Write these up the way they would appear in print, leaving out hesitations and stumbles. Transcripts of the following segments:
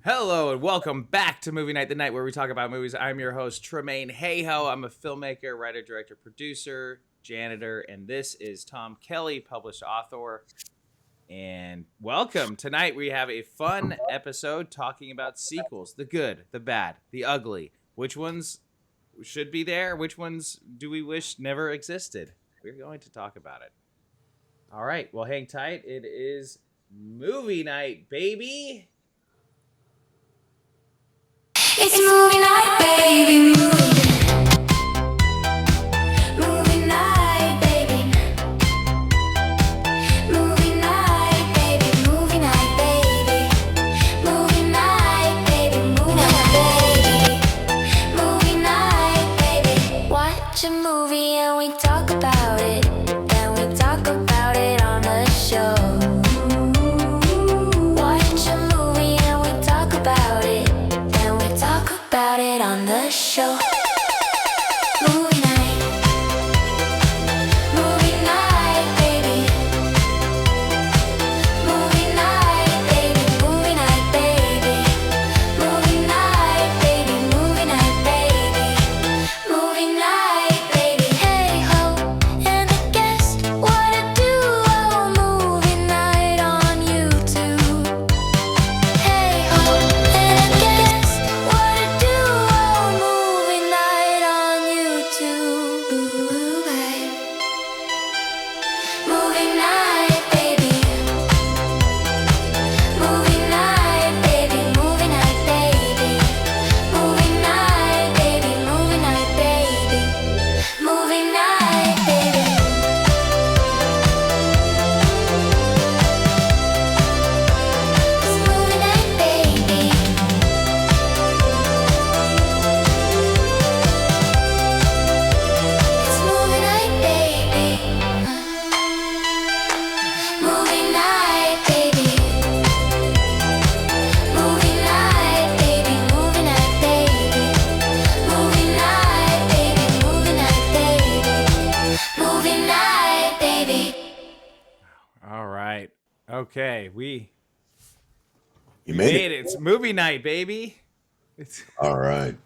Hello and welcome back to Movie Night, the night where we talk about movies. I'm your host, Tremain. Hayhoe. I'm a filmmaker, writer, director, producer, janitor, and this is Tom Kelley, published author. And welcome. Tonight we have a fun episode talking about sequels, the good, the bad, the ugly. Which ones should be there? Which ones do we wish never existed? We're going to talk about it. All right, well, hang tight. It is movie night, baby. It's movie night, baby. Movie night, baby. Movie night, baby. Movie night, baby. Movie night, baby. Movie night, baby. Movie night, baby. Watch a movie and we talk about it. Then we talk about it on the show. Watch a movie and we talk about it. Talk about it on the show. Movie night. Movie night, baby. Movie night, baby. Movie night, baby. Movie night, baby. Movie night, baby. Movie night, baby. Hey ho, and I guess what to do. Oh, movie night on YouTube. Hey ho, and I guess what to do. Oh, movie night on YouTube. Movie night, baby. Movie night, baby. Movie night, baby. Movie night, baby. Movie night, baby. Movie night, baby. It's movie night, baby. It's movie night, baby. Movie night, baby. Movie night, baby. Movie night, baby. Movie night, baby. Movie night, baby. Movie night, baby. All right. Okay, we You made made it. it. It's movie night, baby. It's All right.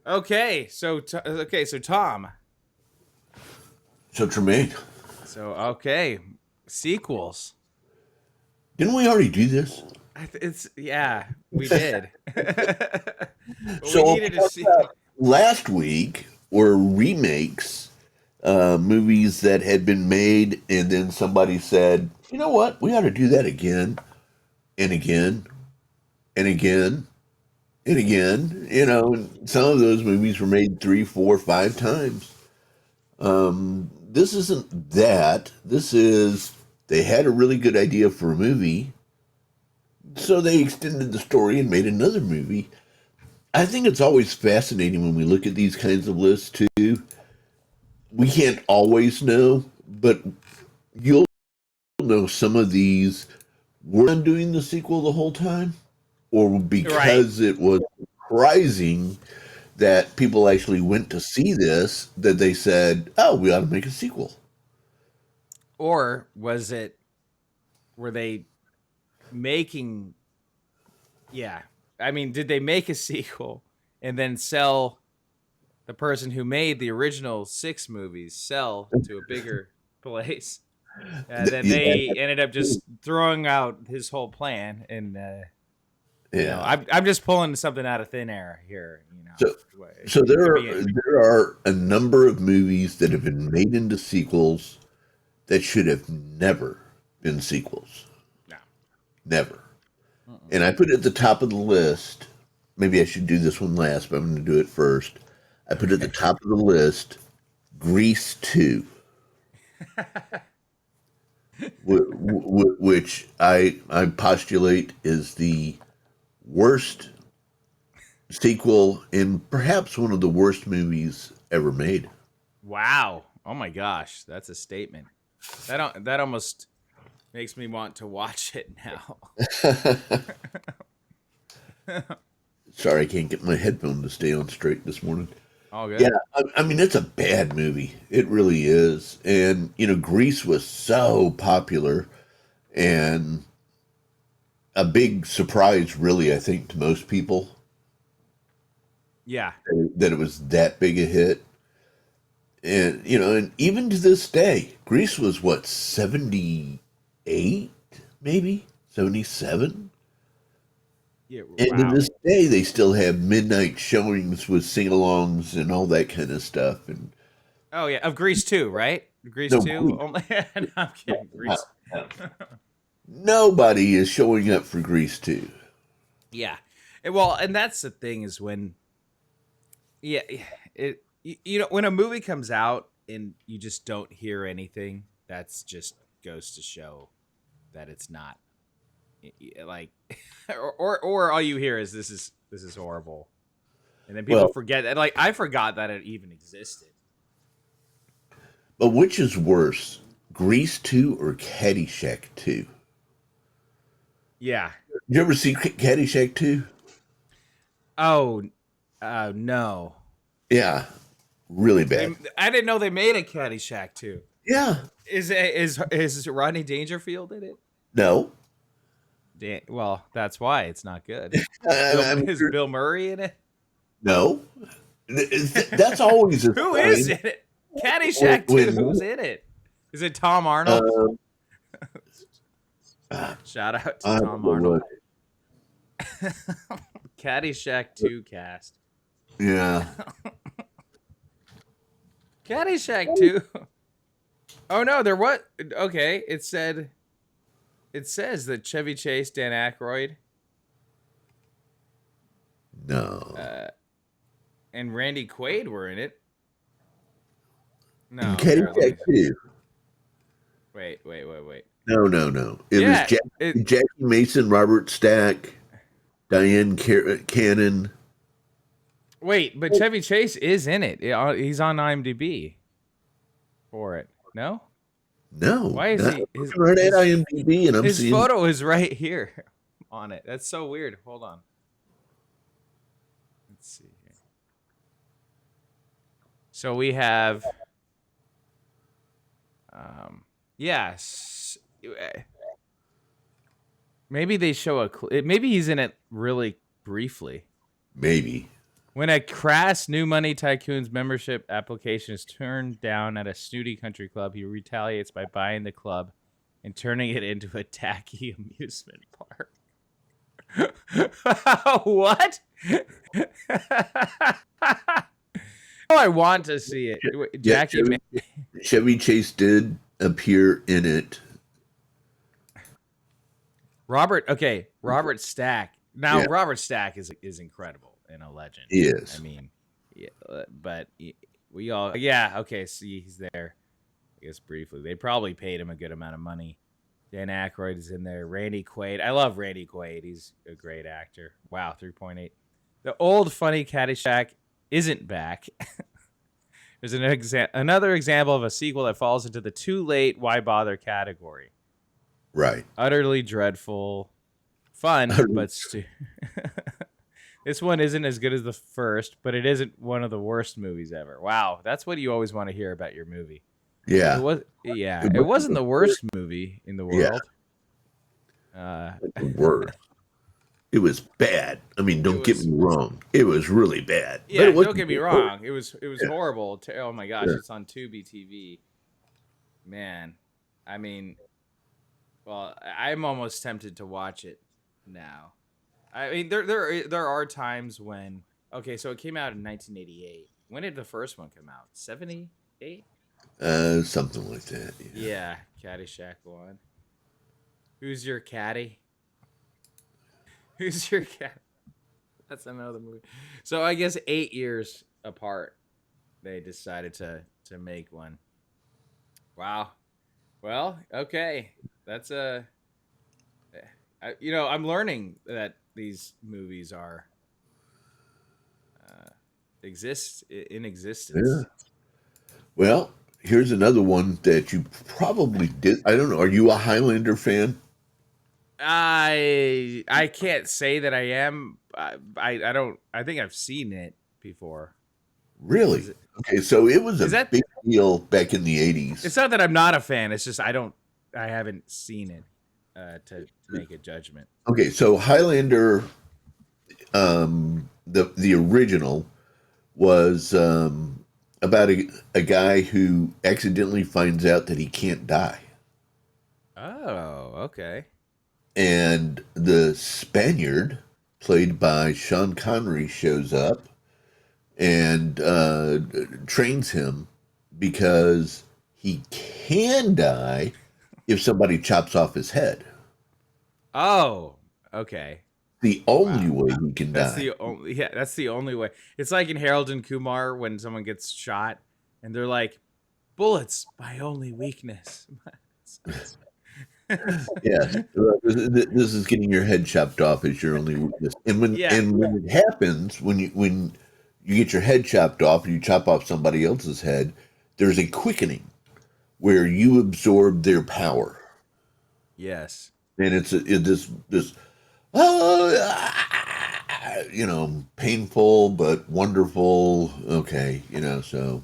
okay. So Tom. So Tremain, Okay, sequels. didn't we already do this? It's we did. But So we needed to see. last week were remakes, movies that had been made, and then somebody said, "You know what? We ought to do that again, and again, and again, and again." And some of those movies were made 3, 4, 5 times. This isn't that. This is they had a really good idea for a movie, so they extended the story and made another movie. I think it's always fascinating when we look at these kinds of lists too. We can't always know, but you'll know some of these were doing the sequel the whole time, or because it was surprising that people actually went to see this, that they said, "Oh, we ought to make a sequel." Or were they making? Yeah, I mean, did they make a sequel and then sell the person who made the original 6 movies sell to a bigger place? And then Yeah, they ended up just throwing out his whole plan, and I'm just pulling something out of thin air here. So there are a number of movies that have been made into sequels that should have never been sequels. No. Never. And I put at the top of the list, maybe I should do this one last, but I'm going to do it first. I put at the top of the list Grease 2, which I postulate is the worst sequel and perhaps one of the worst movies ever made. Wow. Oh my gosh, that's a statement. That almost makes me want to watch it now. Sorry, I can't get my headphone to stay on straight this morning. All good. Yeah, I mean, it's a bad movie. It really is. And, Grease was so popular. And a big surprise, really, I think, to most people Yeah. that it was that big a hit. And, and even to this day, Grease was what, 78, maybe? 77? Yeah. And to Wow. this day, they still have midnight showings with sing-alongs and all that kind of stuff. And Oh yeah, of Grease 2, right? Grease no, 2 only. No, I'm kidding. no, Grease. no. Nobody is showing up for Grease 2. Yeah. Well, and that's the thing is when, yeah, when a movie comes out and you just don't hear anything, that's just goes to show that it's not like, or all you hear is this is horrible, and then people Well, forget that. Like I forgot that it even existed. but which is worse, Grease 2 or Caddyshack 2? Yeah. You ever see Caddyshack 2? Oh, no. Yeah, really bad. I didn't know they made a Caddyshack too. Yeah. Is Rodney Dangerfield in it? No. Well, that's why it's not good. Is Sure. Bill Murray in it? No. That's always a Who sign. is in it? Caddyshack When- 2. Who's in it? Is it Tom Arnold? Uh, Shout out to I don't Tom know Arnold. what- Caddyshack 2 cast. Yeah. Caddyshack 2. Oh no, there what? Okay, it says that Chevy Chase, Dan Aykroyd, No. and Randy Quaid were in it. No. And here, let me- Caddyshack 2. Wait. No. It Yeah, was Jackie Mason, Robert Stack, Diane Cannon. Wait, but Chevy Chase is in it. He's on IMDb for it. No? No. Why is not- he? I'm right at IMDb, and I'm His seeing. photo is right here on it. That's so weird. Hold on. Let's see here. So we have, yes. Maybe they show maybe he's in it really briefly. Maybe. When a crass new money tycoon's membership application is turned down at a snooty country club, he retaliates by buying the club and turning it into a tacky amusement park. What? Oh, I want to see it. Yeah, Jackie. Chevy Chase did appear in it. Robert Stack. Now, Yeah. Robert Stack is incredible and a legend. He is. I mean, yeah, but we all, yeah, okay, see, he's there. I guess briefly. They probably paid him a good amount of money. Dan Aykroyd is in there. Randy Quaid. I love Randy Quaid. He's a great actor. Wow, 3.8. The old funny Caddyshack isn't back. There's another example of a sequel that falls into the too late, why bother category. Right. Utterly dreadful. Fun, but this one isn't as good as the first, but it isn't one of the worst movies ever. Wow, that's what you always want to hear about your movie. Yeah. It wasn't the worst movie in the world. Word. It was bad. I mean, don't get me wrong. It was really bad. Yeah, But don't get me wrong. It was horrible. Oh my gosh, Yeah. it's on Tubi TV. Man, I mean, well, I'm almost tempted to watch it now. I mean, there are times when, okay, so it came out in 1988. When did the first one come out? 78? Something like that. Yeah, Caddyshack 1. Who's your caddy? Who's your cat? That's another movie. So I guess 8 years apart, they decided to make one. Wow. Well, okay. That's I'm learning that these movies are exist in existence. Yeah. Well, here's another one that you probably did. I don't know. Are you a Highlander fan? I can't say that I am. I don't. I think I've seen it before. Really? Okay, so it was a big deal back in the 80s. It's not that I'm not a fan. It's just I haven't seen it. to make a judgment. Okay, so Highlander, the original was about a guy who accidentally finds out that he can't die, Oh, okay. and the Spaniard, played by Sean Connery, shows up and trains him because he can die if somebody chops off his head. Oh, okay. The only Wow. way he can That's die. the only yeah, that's the only way. It's like in Harold and Kumar when someone gets shot and they're like, "Bullets, my only weakness." Yes, this is getting your head chopped off is your only weakness. Yeah. And when it happens, when you get your head chopped off and you chop off somebody else's head, there's a quickening where you absorb their power, Yes. and this oh, painful but wonderful. Okay, so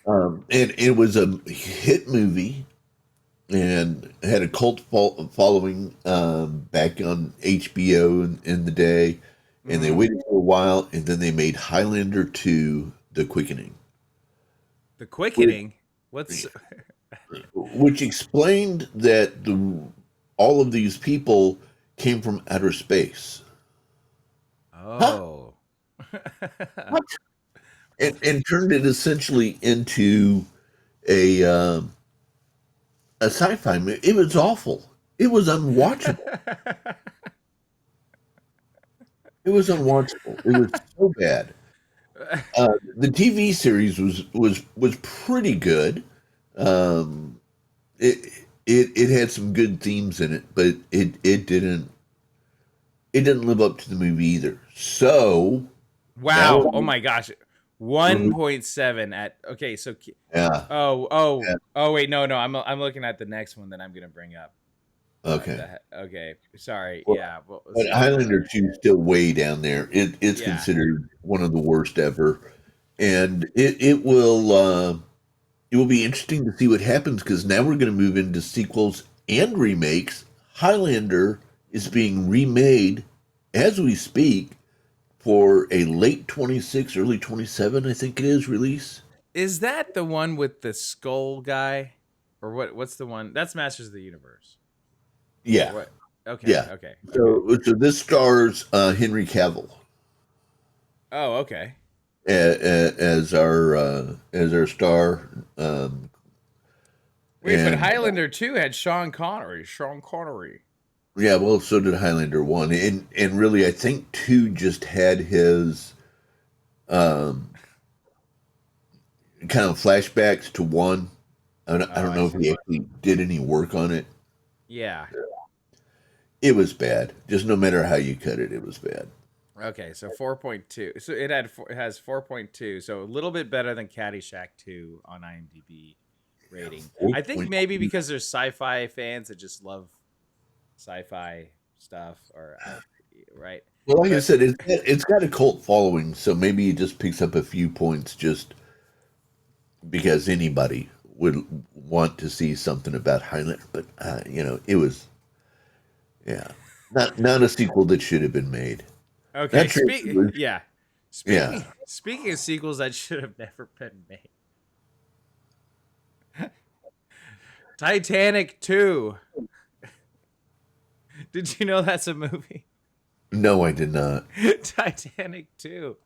and it was a hit movie and had a cult following back on HBO in the day, and they Hmm. waited for a while, and then they made Highlander 2: The Quickening, The which, quickening. What's which explained that all of these people came from outer space. Huh? Oh. What? And turned it essentially into a um, a sci-fi movie. It was awful. It was unwatchable. It was unwatchable. It was so bad. The TV series was pretty good. Um, it had some good themes in it, but it didn't live up to the movie either. So now, Wow. Oh my gosh. 1.7 at okay, so yeah, yeah, oh wait, no, I'm looking at the next one that I'm gonna bring up. okay. Okay, sorry. Well, Yeah, what was but the Highlander 2 is still way down there. It's yeah. considered one of the worst ever, and it will be interesting to see what happens because now we're going to move into sequels and remakes. Highlander is being remade as we speak for a late 26, early 27, I think it is, release. Is that the one with the skull guy? Or what's the one? That's Masters of the Universe. Or Yeah, what? Okay, yeah. okay, okay. So this stars Henry Cavill Oh, okay. as our star. Um, Wait, but and Highlander 2 had Sean Connery. Sean Connery. Yeah, well, so did Highlander 1. And really, I think 2 just had his um, kind of flashbacks to 1. I Oh, don't I know if see. he actually did any work on it. Yeah. It was bad. Just no matter how you cut it, it was bad. Okay, so 4.2. So it has 4.2, so a little bit better than Caddyshack 2 on IMDb rating. I think 4.2. maybe because there's sci-fi fans that just love sci-fi stuff or right. Well, like I But said, it's got a cult following, so maybe it just picks up a few points just because anybody would want to see something about Highlander. But, it was, yeah, not a sequel that should have been made. okay, That trailer was, yeah. yeah. Speaking of sequels that should have never been made. Titanic 2. Did you know that's a movie? No, I did not. Titanic 2.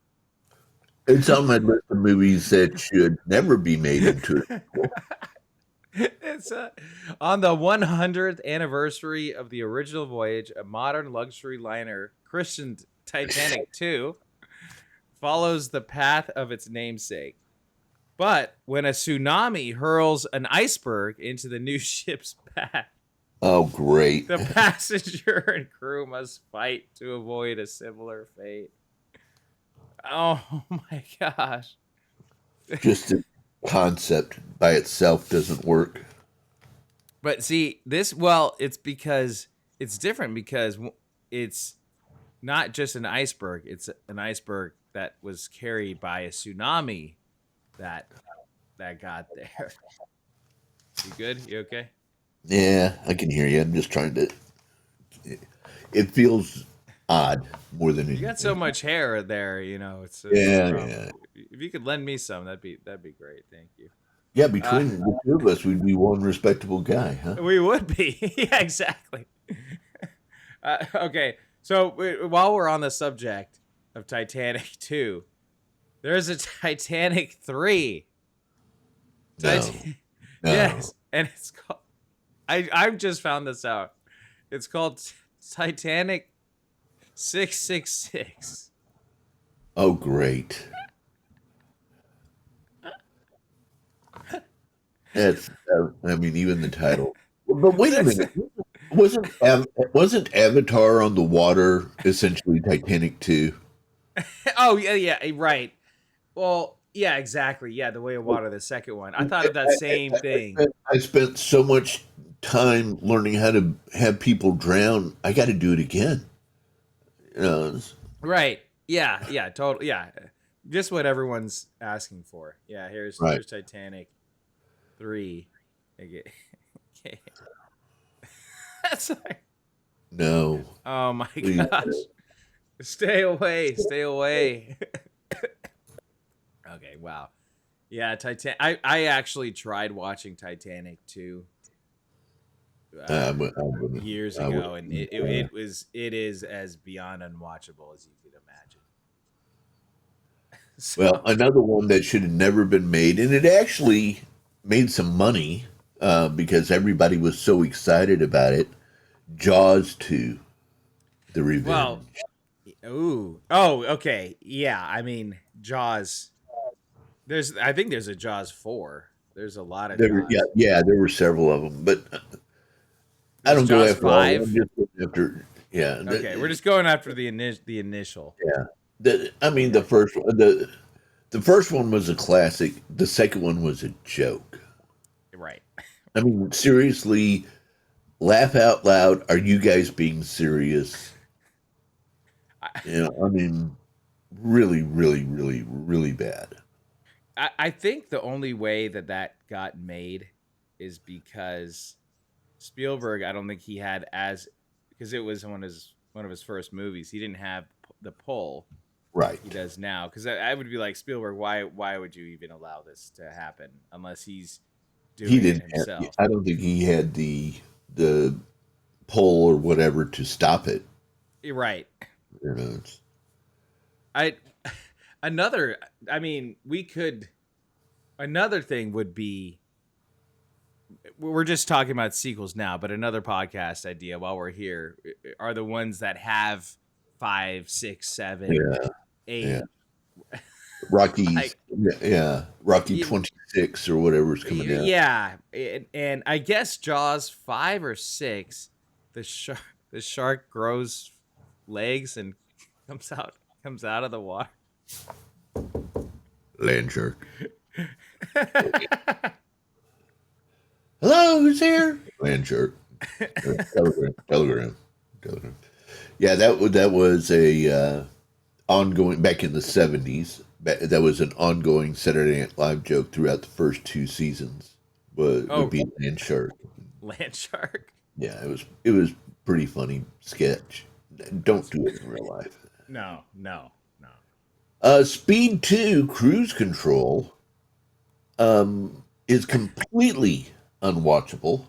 It's on my list of movies that should never be made into a sequel. It's on the 100th anniversary of the original voyage, a modern luxury liner christened Titanic 2 follows the path of its namesake. But when a tsunami hurls an iceberg into the new ship's path, Oh, great. the passenger and crew must fight to avoid a similar fate. Oh my gosh. Just the concept by itself doesn't work. But see, well, it's because it's different because it's not just an iceberg, it's an iceberg that was carried by a tsunami that got there. You good? You okay? Yeah, I can hear you. I'm just trying to. It feels odd more than You got so anything. much hair there, it's a Yeah, problem. yeah, If you could lend me some, that'd be great. Thank you. yeah. Uh, Between the two of us, we'd be one respectable guy, huh? we would be. Yeah, exactly. Okay, so while we're on the subject of Titanic 2, there's a Titanic 3. No, no. Yes, and it's called. I've just found this out. It's called Titanic 666. Oh, great. That's. I mean, even the title. But wait a That's minute. Wasn't Avatar on the water essentially Titanic too? oh yeah, right. Well, yeah, exactly. Yeah, the Way of Water, the second one. I thought of that same thing. I spent so much time learning how to have people drown. I got to do it again. You know, Right. Yeah, yeah, totally. Yeah. Just what everyone's asking for. Yeah, right? here's Titanic 3. Okay. Okay. That's like, No, oh my please. gosh. Stay away. Stay away. Okay, wow. Yeah, I actually tried watching Titanic 2 uh, years I would. ago, and it is as beyond unwatchable as you could imagine. Well, So another one that should have never been made, and it actually made some money because everybody was so excited about it. Jaws 2, The well, Revenge. ooh, oh, okay, yeah. I mean, Jaws. I think there's a Jaws 4. There's a lot of Yeah, Jaws. yeah, there were several of them, but I There's don't go Jaws after all of them. 5. Just go after, yeah, Okay, we're just going after the initial. yeah. I mean, Yeah, the first one was a classic. The second one was a joke. right. I mean, seriously, laugh out loud. Are you guys being serious? I, I mean, really, really, really, really bad. I think the only way that got made is because Spielberg. I don't think he had as because it was one of his first movies. He didn't have the pull he Right. does now. Because I would be like Spielberg. Why would you even allow this to happen unless he's He doing it didn't have, himself? I don't think he had the pull or whatever to stop it. You're right. You know, it's, I another. I mean, we could. Another thing would be we're just talking about sequels now, but another podcast idea while we're here are the ones that have 5, 6, 7, yeah, yeah. 8. Rocky's, Like, yeah, Rocky y- 26 or whatever's coming out. yeah, and I guess Jaws 5 or 6, the shark grows legs and comes out of the water. Land shark. Hello, who's there? Land shark. Telegram. Yeah, that was a ongoing back in the 70s. That was an ongoing Saturday Night Live joke throughout the first two seasons. Would Oh, be land shark. land shark. Yeah, it was pretty funny sketch. Don't do it in real life. No, no, no. Speed 2 Cruise Control is completely unwatchable.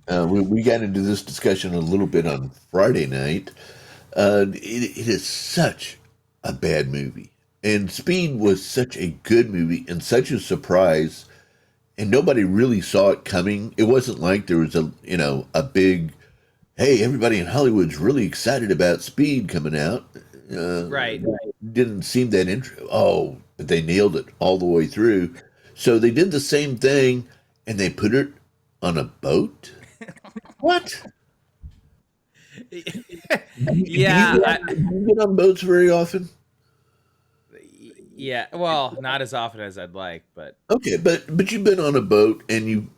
We got into this discussion a little bit on Friday night. It is such a bad movie. And Speed was such a good movie and such a surprise. And nobody really saw it coming. It wasn't like there was a big, hey, everybody in Hollywood's really excited about Speed coming out. Right. Didn't seem that interesting. Oh, but they nailed it all the way through. So they did the same thing and they put it on a boat. What? Yeah, Do you get on boats very often? yeah. Well, not as often as I'd like, but Okay, but you've been on a boat and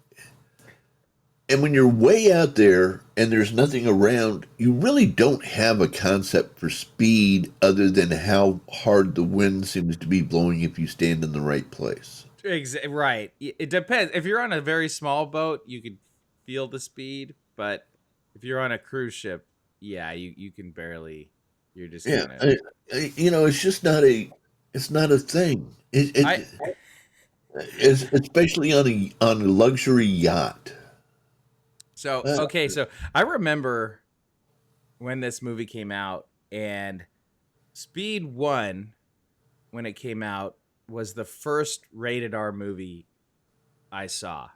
when you're way out there and there's nothing around, you really don't have a concept for speed other than how hard the wind seems to be blowing if you stand in the right place. Right. It depends. If you're on a very small boat, you can feel the speed, but if you're on a cruise ship, yeah, you can barely. You're just Yeah, kind of. it's just it's not a thing. I It's especially on a luxury yacht. so Uh, okay. So I remember when this movie came out, and Speed One, when it came out, was the first rated R movie I saw.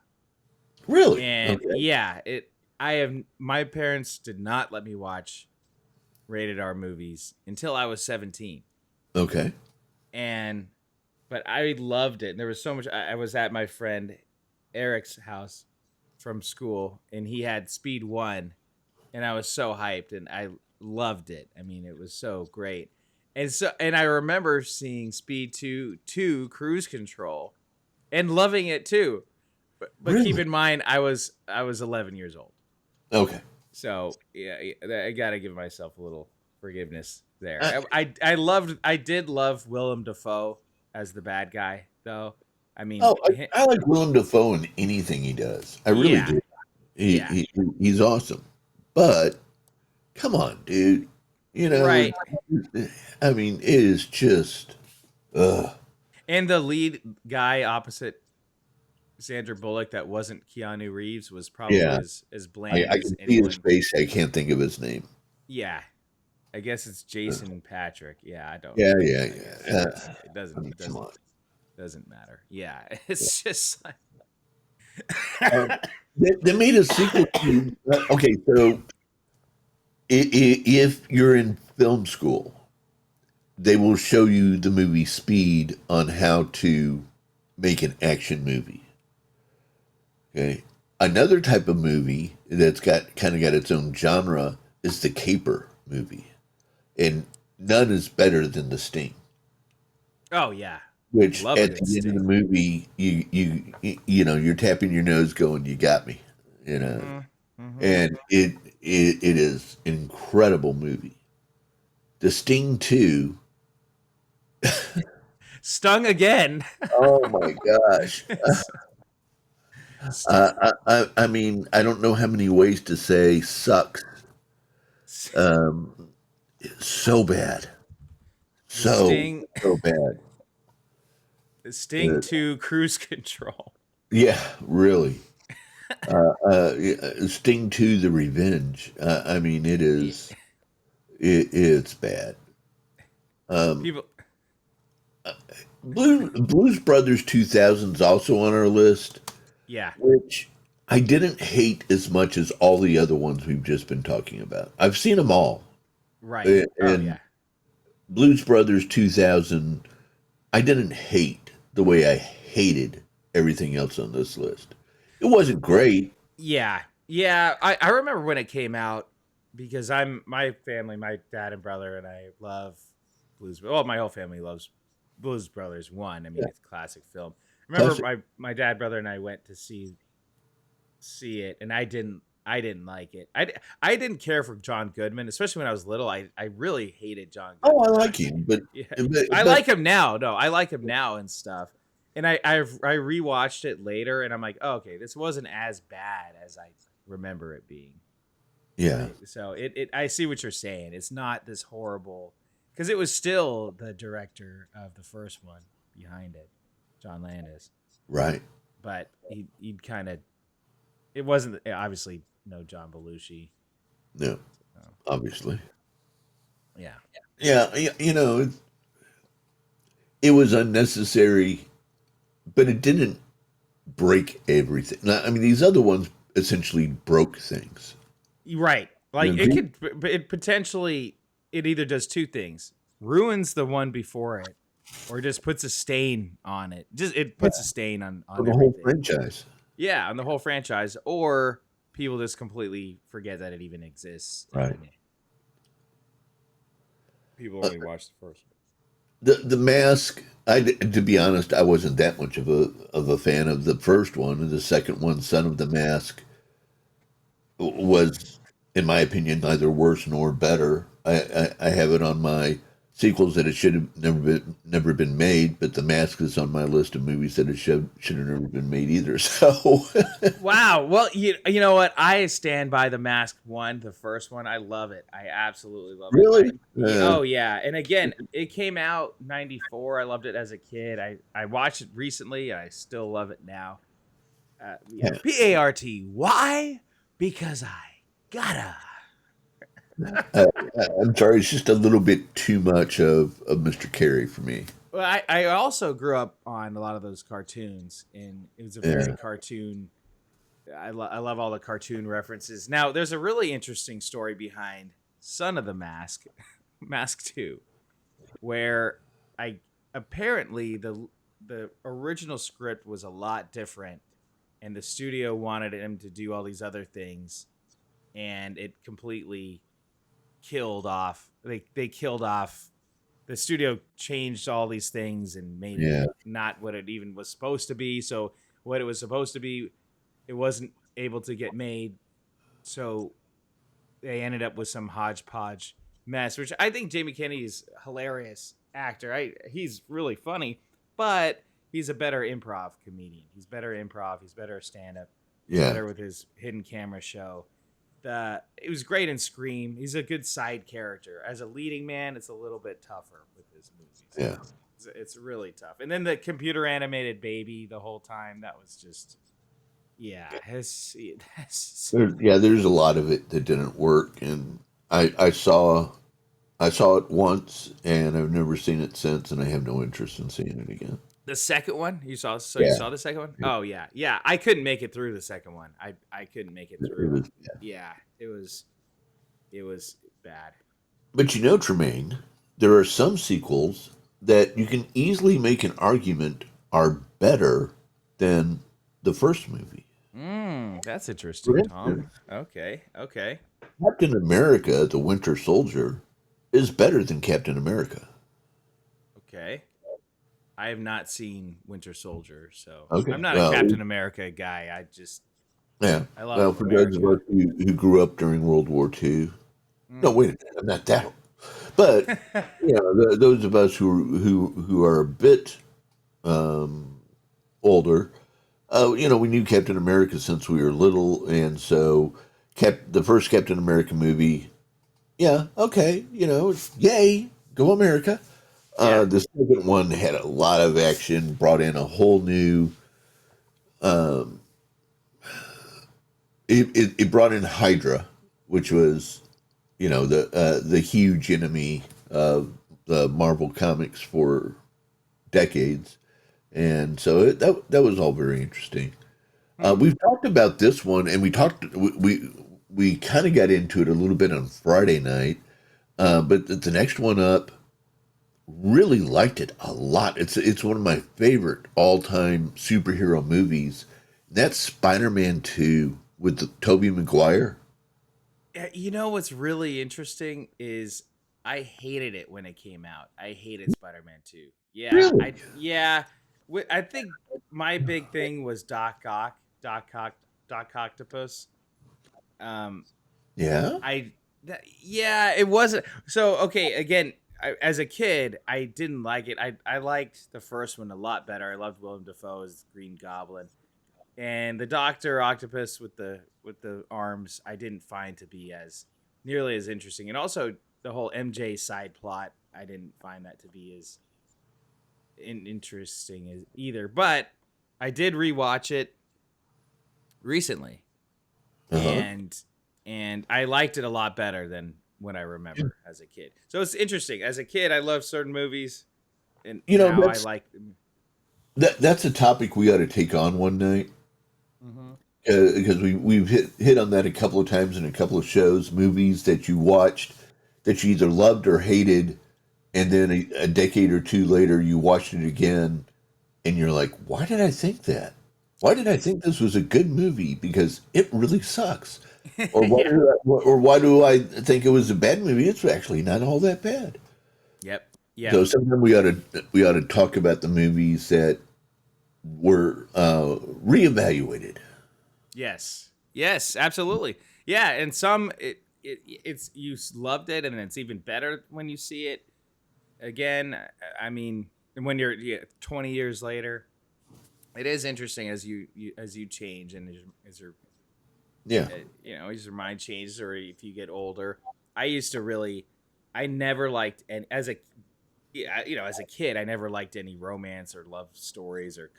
really? And Okay. yeah, it I have my parents did not let me watch rated R movies until I was 17. Okay. And but I loved it. And there was so much I was at my friend Eric's house from school and he had Speed 1 and I was so hyped and I loved it. I mean, it was so great. And I remember seeing Speed 2 Cruise Control and loving it too. But keep Really? in mind I was 11 years old. Okay. So yeah, I gotta give myself a little forgiveness there. I, I did love Willem Dafoe as the bad guy though. I mean, oh, I like Willem Dafoe in anything he does. I really yeah, do. yeah, He's awesome. But come on, dude. You know, right. I mean, it is just, uh, And the lead guy opposite Sandra Bullock that wasn't Keanu Reeves was probably yeah. as bland I as can see his anyone. face. I can't think of his name. Yeah, I guess it's Jason Patrick. Yeah, I don't. Yeah, yeah, I guess yeah. it I mean, come on. doesn't matter. Yeah, it's just like Um, they made a sequel to. Okay, so if you're in film school, they will show you the movie Speed on how to make an action movie. Okay, another type of movie that's got kind of got its own genre is the caper movie, and none is better than The Sting. oh yeah, Which love a at good the end of the sting. movie, you know you're tapping your nose, going, "You got me," you know, Mm-hmm. and it is an incredible movie. The Sting 2, Stung again. oh my gosh. St- I mean, I don't know how many ways to say sucks. Um, so bad. the So, Sting, so bad. the Sting Uh, 2 Cruise Control. yeah, really. Sting 2, The Revenge. I mean, Yeah. it's bad. Um, People, Blues Brothers 2000 is also on our list, yeah, which I didn't hate as much as all the other ones we've just been talking about. I've seen them all. right. Oh And yeah, Blues Brothers 2000, I didn't hate the way I hated everything else on this list. It wasn't great. yeah, yeah. I remember when it came out because I'm my family, my dad and brother, and I love Blues. Well, my whole family loves Blues Brothers 1. I mean, Yeah. it's a classic film. I remember Classic. my dad, brother, and I went to see it, and I didn't like it. I didn't care for John Goodman, especially when I was little. I really hated John Oh, I Goodman back like then. him, but Yeah, I but like him now. No, I like him now and stuff. And I rewatched it later, and I'm like, oh, okay, this wasn't as bad as I remember it being. yeah, Right. So it I see what you're saying. It's not this horrible because it was still the director of the first one behind it, John Landis. right. But he kind of it wasn't obviously no John Belushi. No, So, obviously. yeah. Yeah, it was unnecessary, but it didn't break everything. Now, I mean, these other ones essentially broke things. Right. You Like know, it could it potentially it either does two things. Ruins the one before it or just puts a stain on it. Just it puts a stain for on the whole everything. franchise. Yeah, on the whole franchise or people just completely forget that it even exists Right. and people Uh, only watch the first one. the Mask. To be honest, I wasn't that much of a fan of the first one. And the second one, Son of the Mask, was, in my opinion, neither worse nor better. I have it on my sequels that it should have never been made, but The Mask is on my list of movies that it should have never been made either. So Wow. Well, you know what? I stand by The Mask one, the first one. I love it. I absolutely love it. really, Oh yeah. And again, it came out 94. I loved it as a kid. I watched it recently. And I still love it now. yeah. PART. Why? Because I gotta. Uh, I'm sorry, it's just a little bit too much of Mr. Carey for me. Well, I also grew up on a lot of those cartoons, and it was a very Yeah, cartoon. I love all the cartoon references. Now, there's a really interesting story behind Son of the Mask, Mask 2, where I apparently the original script was a lot different, and the studio wanted him to do all these other things, and it completely killed off. They killed off. The studio changed all these things and made it yeah, not what it even was supposed to be. So what it was supposed to be, it wasn't able to get made. So they ended up with some hodgepodge mess, which I think Jamie Kennedy is a hilarious actor. He's really funny, but he's a better improv comedian. He's better improv. He's better stand up. He's yeah, better with his hidden camera show. It was great in Scream. He's a good side character. As a leading man, it's a little bit tougher with his movies. yeah. It's really tough. And then the computer animated baby the whole time, that was just yeah. There's a lot of it that didn't work, and I saw it once, and I've never seen it since, and I have no interest in seeing it again. The second one you saw, so you Yeah, saw the second one? Oh yeah, yeah. I couldn't make it through the second one. I couldn't make it it through. was. Yeah. Yeah, it was bad. But Tremaine, there are some sequels that you can easily make an argument are better than the first movie. That's For interesting, Tom. instance, Okay, okay, Captain America: The Winter Soldier is better than Captain America. okay. I have not seen Winter Soldier, so I'm Okay, not a well, Captain America guy. yeah. I love Well, for those of America. us who grew up during World War II, no, Mm. wait a minute, I'm not that old. But those of us who are a bit um, older, we knew Captain America since we were little, and so the first Captain America movie, yeah, okay, yay, go America. Yeah, The second one had a lot of action, brought in a whole new. Um, it brought in Hydra, which was, the huge enemy of the Marvel comics for decades, and so that was all very interesting. hmm. We've talked about this one, and we kind of got into it a little bit on Friday night, but the next one up, really liked it a lot. It's one of my favorite all time superhero movies. That's Spider-Man 2 with Tobey Maguire. You know what's really interesting is I hated it when it came out. I hated Spider-Man 2. Yeah, Really? I think my big thing was Doc Octopus. Um, Yeah. yeah, it wasn't so okay. Again, as a kid, I didn't like it. I liked the first one a lot better. I loved Willem Dafoe as Green Goblin, and the Doctor Octopus with the arms. I didn't find to be as nearly as interesting, and also the whole MJ side plot. I didn't find that to be as interesting as either. But I did rewatch it recently, Uh huh. and I liked it a lot better than when I remember as a kid. So it's interesting. As a kid, I loved certain movies, and You know now I that's like them. that's a topic we ought to take on one night, Mm-hmm. because we've hit on that a couple of times in a couple of shows. Movies that you watched that you either loved or hated, and then a decade or two later you watched it again, and you're like, why did I think that? Why did I think this was a good movie? Because it really sucks. Or Yeah. why do I think it was a bad movie? It's actually not all that bad. Yep. Yep. So sometime we ought to talk about the movies that were reevaluated. Yes. Yes. Absolutely. Yeah. And some it's you loved it, and it's even better when you see it. again, I mean, when you're 20 years later, it is interesting as you change and as your Yeah, as your mind changes or if you get older. I used to really, I never liked, and as a as a kid, I never liked any romance or love stories or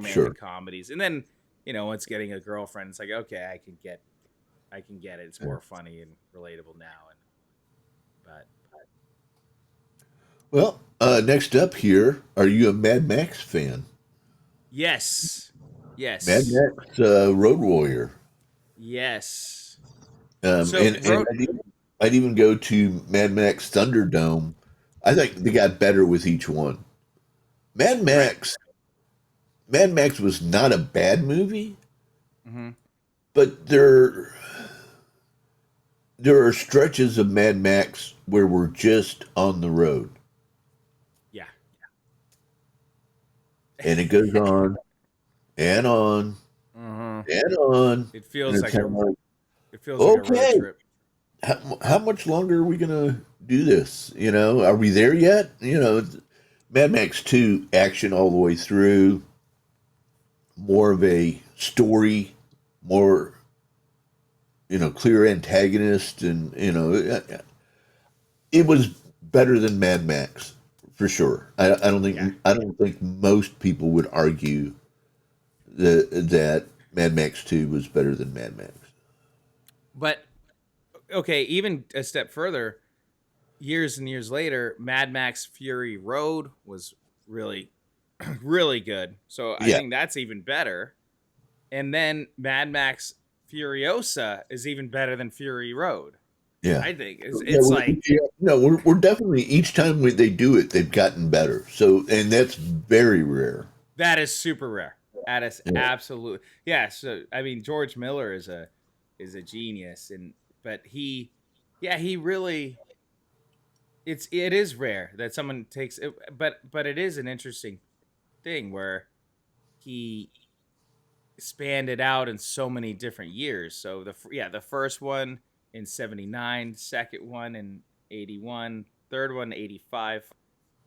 sure. romantic comedies. And then, once getting a girlfriend, it's like, okay, I can get it. It's Yeah. more funny and relatable now. And but Well, next up here, are you a Mad Max fan? yes, Mad yes, Max Road Warrior. yes. So And I'd even go to Mad Max Thunderdome. I think they got better with each one. Mad right. Max, Mad Max was not a bad movie, Hmm. but there are stretches of Mad Max where we're just on the road, Yeah. and it goes on and on Hmm. and on, It and feels it's like kind of like, it feels like a road okay, trip. how much longer are we gonna do this? Are we there yet? Mad Max 2 action all the way through, more of a story, more clear antagonist, and it was better than Mad Max for sure. Yeah. I don't think most people would argue that Mad Max 2 was better than Mad Max. But okay, even a step further, years and years later, Mad Max Fury Road was really, really good. So I Yeah, think that's even better. And then Mad Max Furiosa is even better than Fury Road. yeah. I think Yeah, it's like yeah, no, we're definitely each time they do it, they've gotten better. So, and that's very rare. that is super rare. That is Yeah, absolute. Yeah. So I mean, George Miller is a genius, and but he really it is rare that someone takes it, but it is an interesting thing where he spanned it out in so many different years. So the first one in 79, second one in 81, third one 85,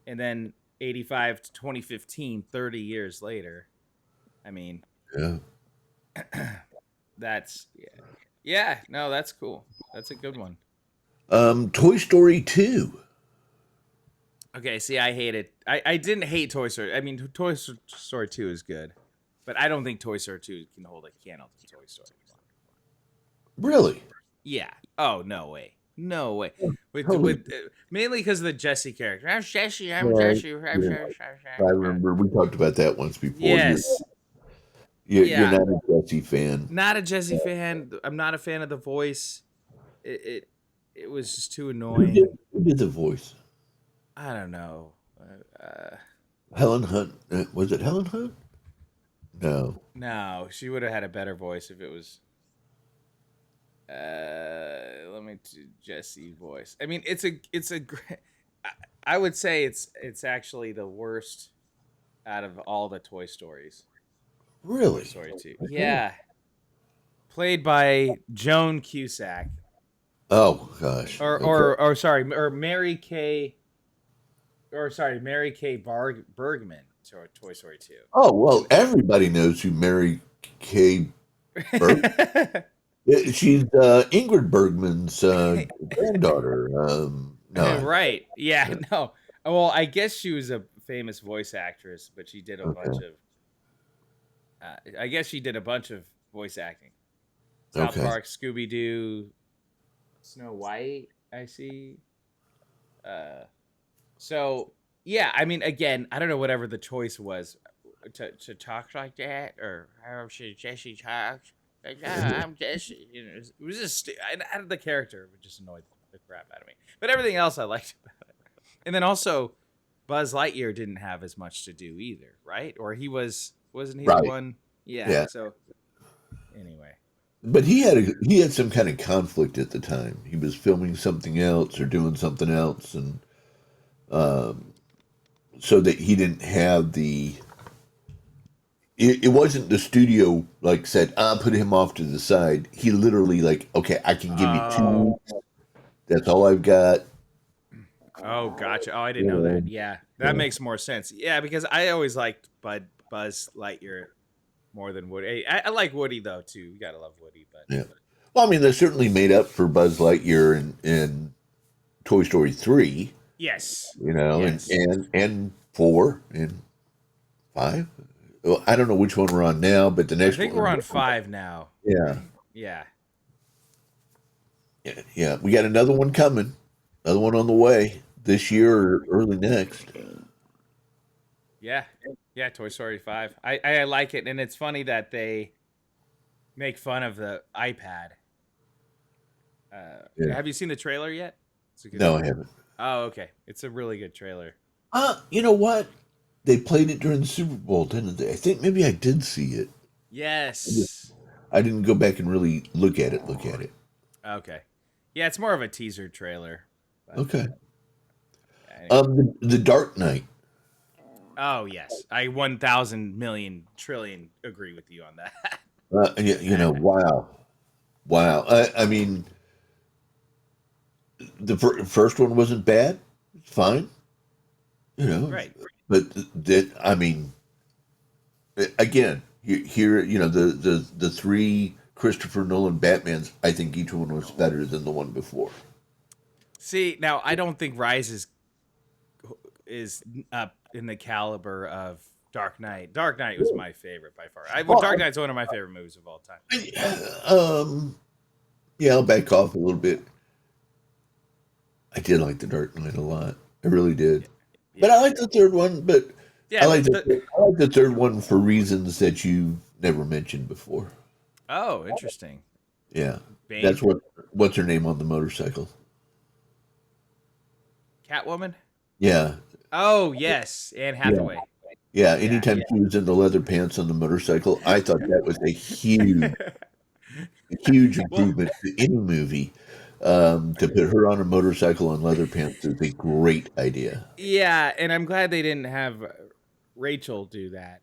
and then 85 to 2015, 30 years later. I mean, yeah. that's yeah, no, that's cool. That's a good one. Toy Story 2. Okay, see, I hate it. I didn't hate Toy Story. I mean, Toy Story 2 is good, but I don't think Toy Story 2 can hold a candle to Toy Story 1. Really? Yeah. Oh, no way. No way. Totally. With mainly because of the Jesse character. I'm Jesse. I'm Right. Jesse. Yeah. I remember we talked about that once before. Yes. You're Yeah. not a Jesse fan. Not a Jesse fan. I'm not a fan of the voice. It it was just too annoying. Who did the voice? I don't know. Helen Hunt. Was it Helen Hunt? No. No, she would have had a better voice if it was. Let me do Jesse voice. I mean, it's a great. I would say it's actually the worst out of all the Toy Stories. Toy Really? Story 2. Okay. Yeah. Played by Joan Cusack. Oh gosh. Okay. Or sorry, or Mary Kay or sorry, Mary Kay Bergman to Toy Story 2. Oh well, everybody knows who Mary Kay Berg. She's Ingrid Bergman's granddaughter. No. Right. Yeah, no. Well, I guess she was a famous voice actress, but she did a Okay. bunch of I guess she did a bunch of voice acting. South Okay. Park, Scooby Doo, Snow White, I see. Uh So yeah, I mean, again, I don't know whatever the choice was to talk like that or how should Jesse talk. Like, ah, I'm Jesse. It was just out of the character, it just annoyed the crap out of me. But everything else I liked about it. And then also, Buzz Lightyear didn't have as much to do either, right? Or wasn't he the Right. one? Yeah. Yeah. So anyway, But he had some kind of conflict at the time. He was filming something else or doing something else, and um, so that he didn't have the. It wasn't the studio like said, put him off to the side. He literally like, okay, I can give you oh, 2. That's all I've got. Oh, gotcha. Oh, I didn't You know know, that. Yeah, that yeah. makes more sense. Yeah, because I always liked Buzz Lightyear more than Woody. I like Woody though too. You gotta love Woody, but Yeah. Well, I mean, they certainly made up for Buzz Lightyear in Toy Story 3, yes, you know, yes. and 4 and 5. Well, I don't know which one we're on now, but the I next think we're one, on 5 now, yeah, right? Yeah, yeah, we got another one coming, another one on the way this year or early next. yeah, yeah. Toy Story 5. I like it, and it's funny that they make fun of the iPad. Yeah, Have you seen the trailer yet? It's a good. no, I haven't. Oh, okay. It's a really good trailer. You know what? They played it during the Super Bowl, didn't they? I think maybe I did see it. Yes. I didn't go back and really look at it. Look at it. Okay. Yeah, it's more of a teaser trailer. But Okay. anyway. The Dark Knight. Oh yes, I 1,000,000,000,000,000,000,000 agree with you on that. You know, wow, wow. I mean, the first one wasn't bad. It's fine, you know, Right. but that I mean, again, here, you know, the three Christopher Nolan Batmans. I think each one was better than the one before. See, now I don't think Rise is up in the caliber of Dark Knight. Dark Knight was my favorite by far. Well, Dark Knight's one of my favorite movies of all time. yeah, I'll back off a little bit. I did like the Dark Knight a lot. I really did. But Yeah. I like the third one. But Yeah. I like the third one for reasons that you never mentioned before. Oh, interesting. Yeah, that's Bane, what's her name on the motorcycle. Catwoman. Yeah, Oh yes, Anne yeah, Hathaway. yeah. Yeah. Anytime she was in the leather pants on the motorcycle, I thought that was a huge Well, improvement to any movie. To put her on a motorcycle and leather pants is a great idea. yeah, and I'm glad they didn't have Rachel do that.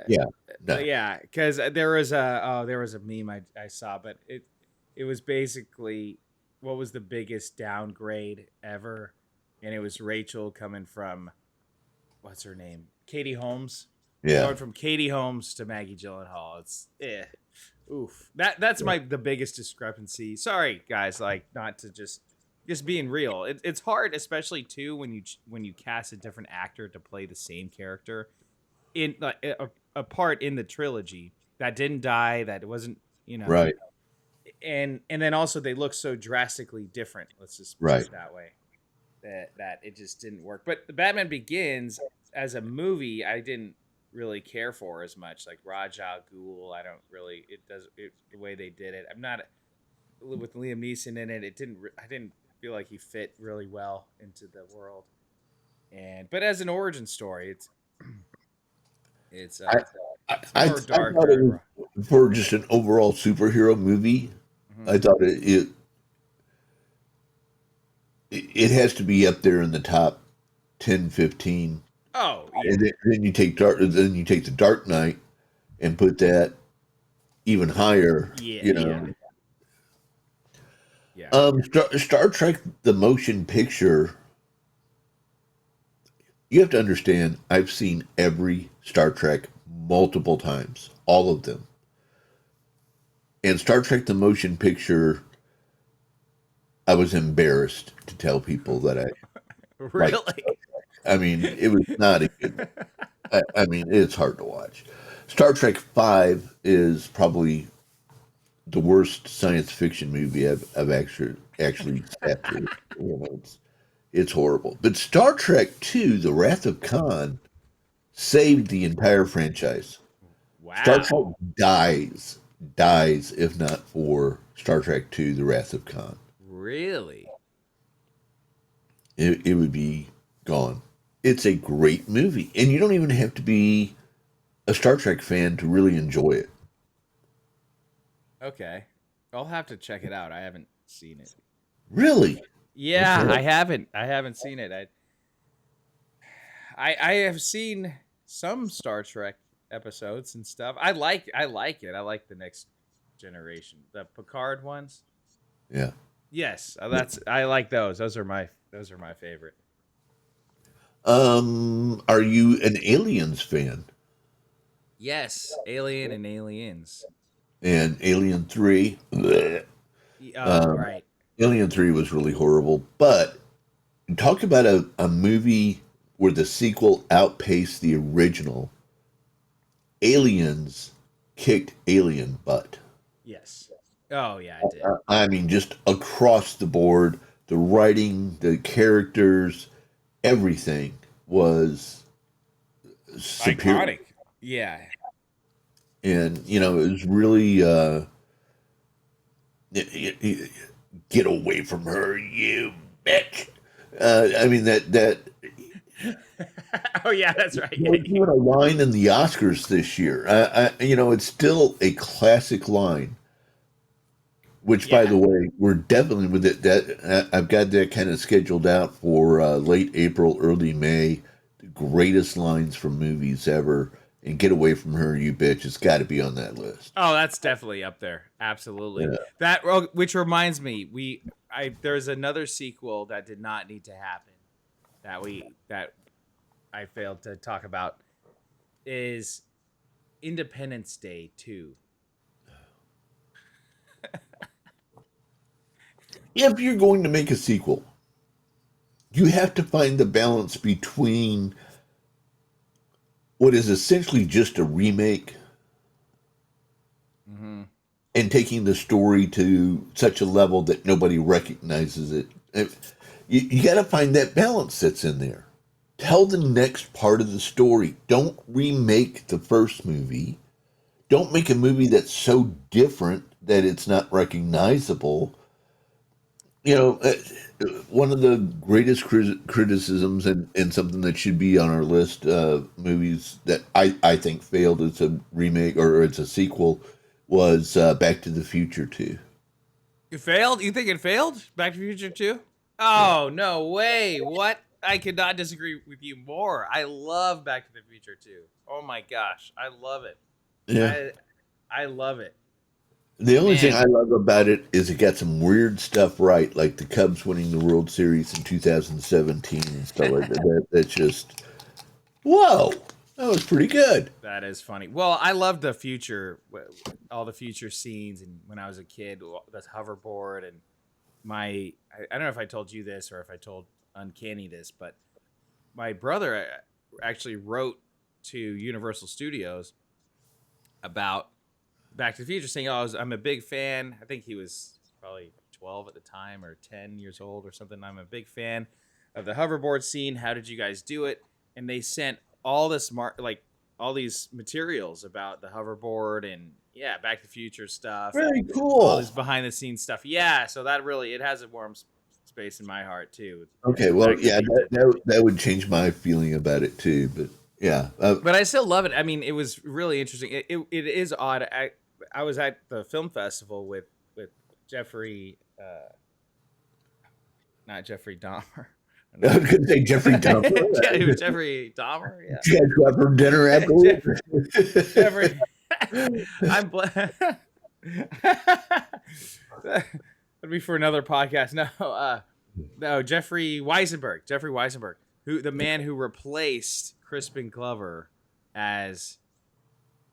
Yeah, no, Yeah, because there was a meme I saw, but it was basically what was the biggest downgrade ever, and it was Rachel coming from what's her name, Katie Holmes, yeah, going from Katie Holmes to Maggie Gyllenhaal. It's oof. That's yeah, the biggest discrepancy. Sorry guys, like not to just being real. It's hard, especially too when you cast a different actor to play the same character in like a part in the trilogy that didn't die, that it wasn't, you know, right, and then also they look so drastically different. Let's just put right. it that way. That it just didn't work. But the Batman Begins as a movie, I didn't really care for as much. Like Ra's al Ghul, I don't really. It does it the way they did it. I'm not with Liam Neeson in it. I didn't feel like he fit really well into the world. And but as an origin story, it's I, it's more I thought it darker. was for just an overall superhero movie. Mhm. I thought it has to be up there in the top 10, 15. Oh And yeah, then you take the Dark Knight and put that even higher. yeah, You yeah, know, yeah. Star Trek the motion picture. You have to understand. I've seen every Star Trek multiple times, all of them. And Star Trek the motion picture, I was embarrassed to tell people that I like. Really? I mean, it was not a good. I mean, it's hard to watch. Star Trek Five is probably the worst science fiction movie I've actually sat through. You know, it's horrible. But Star Trek Two: The Wrath of Khan saved the entire franchise. Star Trek Wow. dies if not for Star Trek Two: The Wrath of Khan. Really? It would be gone. It's a great movie, and you don't even have to be a Star Trek fan to really enjoy it. Okay. I'll have to check it out. I haven't seen it. Really? Yeah, Okay. I haven't. I haven't seen it. I have seen some Star Trek episodes and stuff. I like it. I like the next generation. The Picard ones. Yeah. Yes, I like those. Those are my favorite. Are you an Aliens fan? Yes, Alien and Aliens. And Alien 3? Bleh. Oh, Um, right. Alien 3 was really horrible. But talk about a movie where the sequel outpaced the original. Aliens kicked Alien butt. Yes. Oh yeah, I did. I mean, just across the board, the writing, the characters, everything was superior. Iconic. Yeah. And, it was really, get away from her, you bitch. I mean, that Oh yeah, that's right. was even a line in the Oscars this year. It's still a classic line. Which, by Yeah. the way, we're definitely with it. That I've got that kind of scheduled out for late April, early May. The greatest lines from movies ever, and "Get Away from Her, You Bitch." It's got to be on that list. Oh, that's definitely up there. Absolutely. Yeah. Which reminds me, there's another sequel that did not need to happen that I failed to talk about is Independence Day 2. If you're going to make a sequel, you have to find the balance between what is essentially just a remake Mm-hmm. and taking the story to such a level that nobody recognizes it. You got to find that balance that's in there. Tell the next part of the story. Don't remake the first movie. Don't make a movie that's so different that it's not recognizable. You know, uh, One of the greatest criticisms and something that should be on our list of movies that I think failed as a remake or it's a sequel was Back to the Future 2. It failed? You think it failed? Back to the Future 2? Yeah. Oh, no way. What? I could not disagree with you more. I love Back to the Future 2. Oh my gosh. I love it. Yeah. I love it. The only thing I Man. love about it is it got some weird stuff right, like the Cubs winning the World Series in 2017 and stuff like that. That's just, whoa, that was pretty good. That is funny. Well, I love the future, all the future scenes, and when I was a kid, the hoverboard and I don't know if I told you this or if I told Uncanny this, but my brother actually wrote to Universal Studios about Back to the Future, saying, "Oh, I'm a big fan." I think he was probably 12 at the time or 10 years old or something. I'm a big fan of the hoverboard scene. How did you guys do it? And they sent all this all these materials about the hoverboard and yeah, Back to the Future stuff and Very all cool. this behind the scenes stuff. Yeah, so that really it has a warm space in my heart too. Okay, well, Back to the yeah, Future. that would change my feeling about it too. But yeah, But I still love it. I mean, it was really interesting. It is odd. I was at the film festival with Jeffrey, not Jeffrey Dahmer. I was going to say Jeffrey Dahmer. Yeah, it was Jeffrey Dahmer. Yeah, Did you guys go out for dinner afterwards? Jeffrey. I'm. That'd be for another podcast. No, Jeffrey Weisenberg. Jeffrey Weisenberg, the man who replaced Crispin Glover as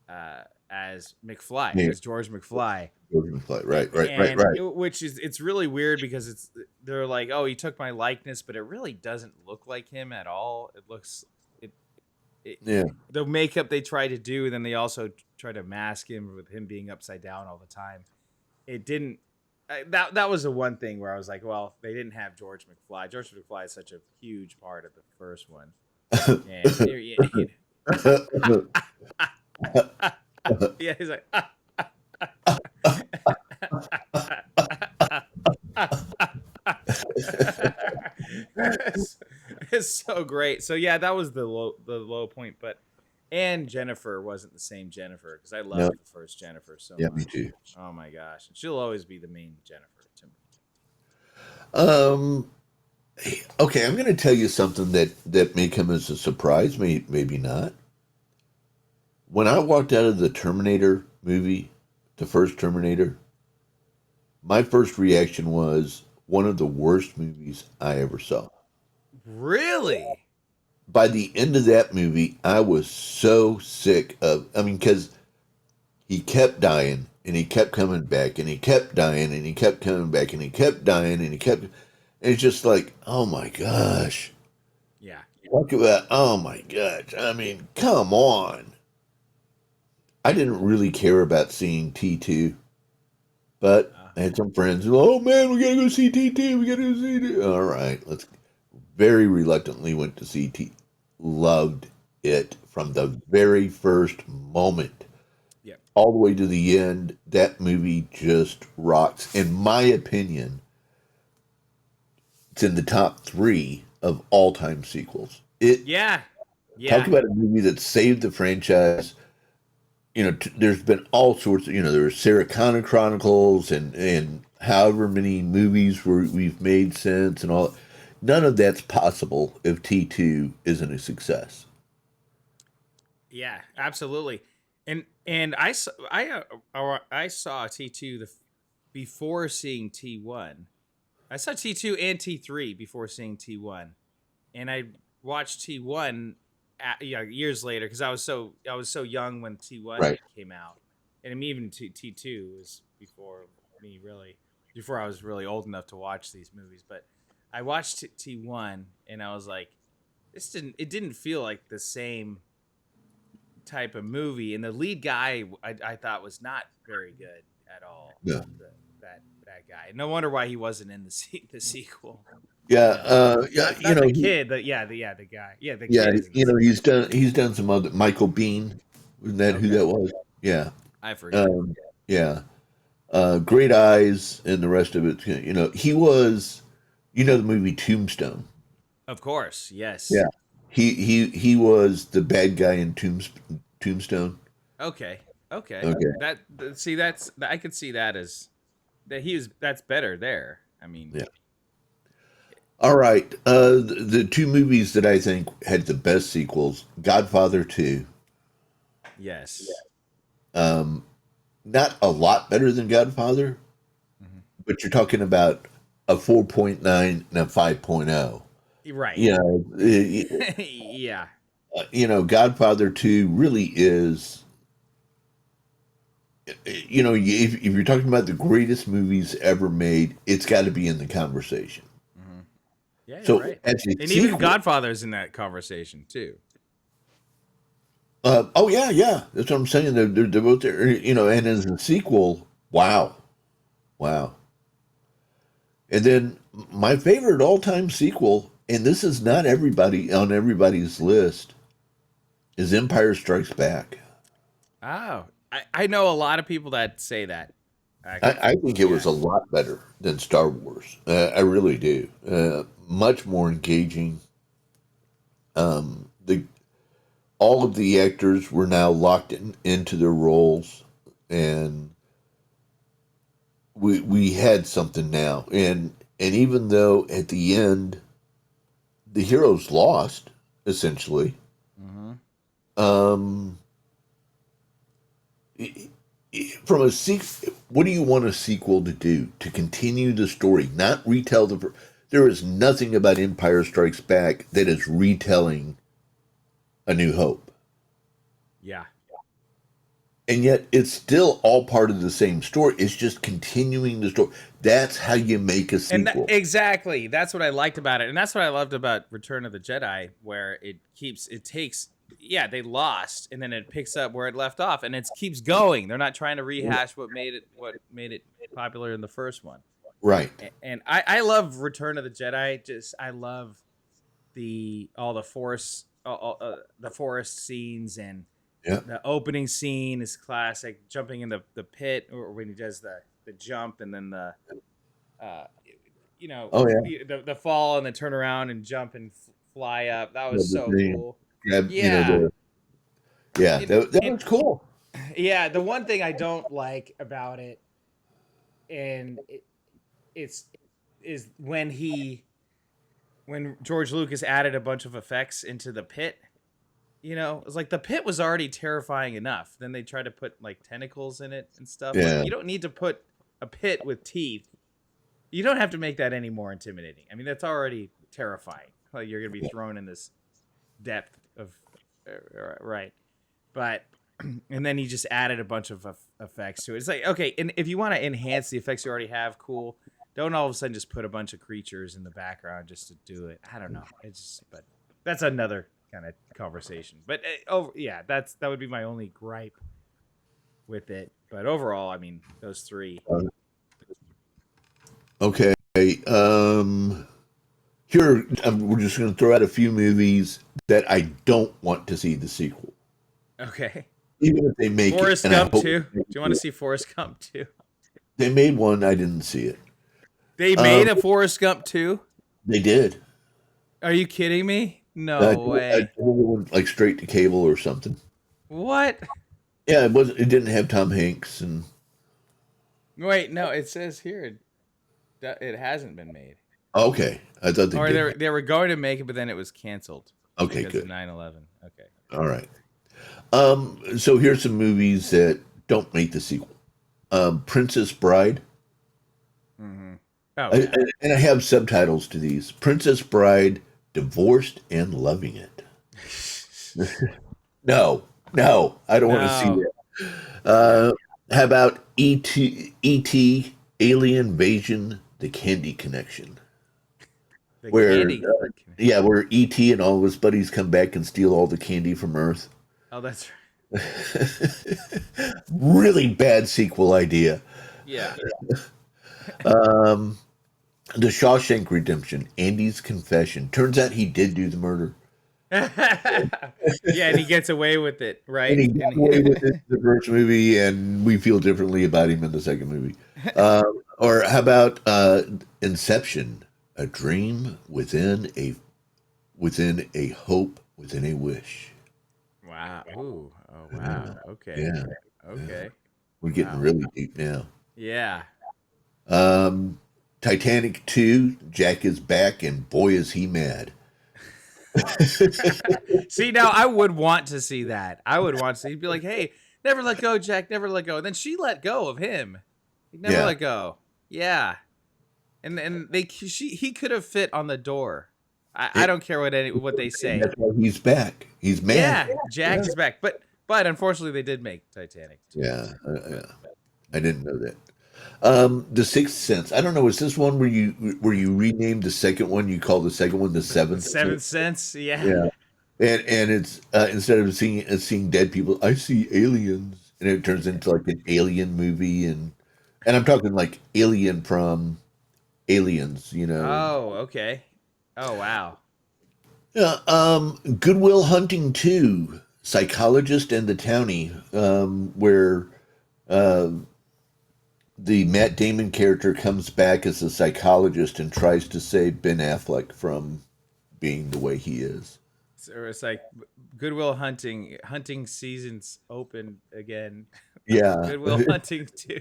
McFly, Yeah. as George McFly. Right. And which is it's really weird because they're like, oh, he took my likeness, but it really doesn't look like him at all. It looks Yeah. the makeup they try to do, and then they also try to mask him with him being upside down all the time. It didn't. That was the one thing where I was like, well, they didn't have George McFly. George McFly is such a huge part of the first one. Yeah, he's like. It's so great. So yeah, that was the low point, and Jennifer wasn't the same Jennifer because I loved No. the first Jennifer so Yeah, much. me too. Oh my gosh, and she'll always be the main Jennifer to me. Um. Okay, I'm going to tell you something that may come as a surprise, maybe not. When I walked out of the Terminator movie, the first Terminator, my first reaction was, one of the worst movies I ever saw. Really? By the end of that movie, I was so sick of. I mean, because he kept dying and he kept coming back and he kept dying and he kept coming back and he kept dying and he kept. And it's just like, oh my gosh. Yeah. Talk about, oh my gosh. I mean, come on. I didn't really care about seeing T2, but Uh, I had some friends who, oh man, we gotta go see T2. We gotta go see T2. All right, let's. Very reluctantly went to see T. Loved it from the very first moment yeah. all the way to the end. That movie just rocks. In my opinion, it's in the top three of all time sequels. It Yeah. talk Yeah. about a movie that saved the franchise. There's been all sorts of, there were Sarah Connor Chronicles and however many movies we've made since and all. None of that's possible if T2 isn't a success. Yeah, absolutely. And I saw T2 before seeing T1. I saw T2 and T3 before seeing T1. And I watched T1 years later cuz I was so young when T1 Right. came out. And even T2 was before me really before I was really old enough to watch these movies, but I watched T1 and I was like it didn't feel like the same type of movie, and the lead guy I thought was not very good at all. Yeah. That guy. No wonder why he wasn't in the sequel. Yeah. You know, Yeah. not the kid. The guy. Yeah, the Yeah. kid is in the sequel. He's done some other Michael Bean. Wasn't that who Okay, that was? Yeah. I forget. Um, yeah. Great Eyes and the rest of it. He was. The movie Tombstone. Of course, Yeah. yes. He was the bad guy in Tombstone. Okay, okay. Okay. See that's I could see that as that he was that's better there. I mean, Yeah. All right. The two movies that I think had the best sequels, Godfather 2. yes. Um, Not a lot better than Godfather, Mhm. but you're talking about a 4.9 and a 5.0. Right. You know, Yeah. Godfather 2 really is, if you're talking about the greatest movies ever made, it's got to be in the conversation. Mhm. Yeah, you're So right. as a And even sequel, Godfather's in that conversation too. oh yeah, yeah, that's what I'm saying. They're both there, and as a sequel, wow, wow. And then my favorite all-time sequel, and this is not everybody on everybody's list, is Empire Strikes Back. Oh, I know a lot of people that say that. I Actually, think it was yeah. a lot better than Star Wars. I really do. Much more engaging. The All of the actors were now locked into their roles, and we had something now. And even though at the end the heroes lost, essentially, Hmm. um, from a what do you want a sequel to do? To continue the story, not retell the. There is nothing about Empire Strikes Back that is retelling A New Hope, Yeah, and yet it's still all part of the same story. It's just continuing the story. That's how you make a and sequel. exactly that's what I liked about it, and that's what I loved about Return of the Jedi, where it takes. Yeah, they lost, and then it picks up where it left off, and it keeps going. They're not trying to rehash what made it popular in the first one. Right. And I love Return of the Jedi. Just I love all the the forest scenes, and Yeah. the opening scene is classic. Jumping in the pit, or when he does the jump, and then uh, Oh yeah. the fall, and then turn around and jump and fly up. That was The so thing. cool. Yeah. Yeah, Yeah. and That and was cool. yeah. The one thing I don't like about it, and it's is when George Lucas added a bunch of effects into the pit. It's like the pit was already terrifying enough. Then they tried to put like tentacles in it and stuff. Like Yeah. you don't need to put a pit with teeth You don't have to make that any more intimidating. I mean, that's already terrifying. Like you're gonna be thrown in this depth of right, but and then he just added a bunch of effects to it. It's like okay, and if you want to enhance the effects you already have, cool. Don't all of a sudden just put a bunch of creatures in the background just to do it. I don't know. It's just, but that's another kind of conversation. But yeah, that would be my only gripe with it. But overall, I mean, those three. Okay. Here, we're just going to throw out a few movies that I don't want to see the sequel, Okay. even if they make Forrest it. And I Gump hope 2. Do you want to see Forrest Gump 2? they made one. I didn't see it. They made a Forrest Gump 2? They did. Are you kidding me? No way. I went like straight to cable or something. What? Yeah, it was. It didn't have Tom Hanks and. Wait, no, it says here it hasn't been made. Okay, I thought they Or did. they were going to make it, but then it was canceled. Okay, Because good. of 9/11. Okay. All right. So here's some movies that don't make the sequel. Princess Bride. Mm-hmm. Oh, I, and I have subtitles to these. Princess Bride, Divorced and Loving It. No, I don't want to see no. that. How about E.T. Alien Invasion, The Candy Connection? The Where, candy. yeah, where E.T. and all of his buddies come back and steal all the candy from Earth. Oh, that's right. Really bad sequel idea. Yeah. The Shawshank Redemption, Andy's Confession. Turns out he did do the murder. Yeah, and he gets away with it, right? And he got away with it in the first movie, and we feel differently about him in the second movie. Or how about Inception, a dream within a hope, within a wish. Wow. Ooh. Oh, wow. Okay. Yeah, Okay. we're getting Wow. really deep now. Yeah. Titanic 2, Jack is back, and boy is he mad. See, now I would want to see that. I would want to see. He'd be like, "Hey, never let go, Jack. Never let go." And then she let go of him. He never Yeah. let go. Yeah. And he could have fit on the door. I don't care what they say. That's why he's back. He's mad. Yeah, Jack is back. But unfortunately, they did make Titanic. Yeah, I didn't know that. The Sixth Sense. I don't know. Is this one where you renamed the second one? You call the second one the Seventh Seventh Sense? Sense. Yeah. Yeah, and it's instead of seeing dead people, I see aliens, and it turns into like an alien movie, and I'm talking like Alien from Aliens. Oh, okay. Oh, wow. Yeah. Goodwill Hunting 2, Psychologist and the Townie, where the Matt Damon character comes back as a psychologist and tries to save Ben Affleck from being the way he is. So it's like Goodwill Hunting seasons open again. Yeah. Goodwill Hunting 2.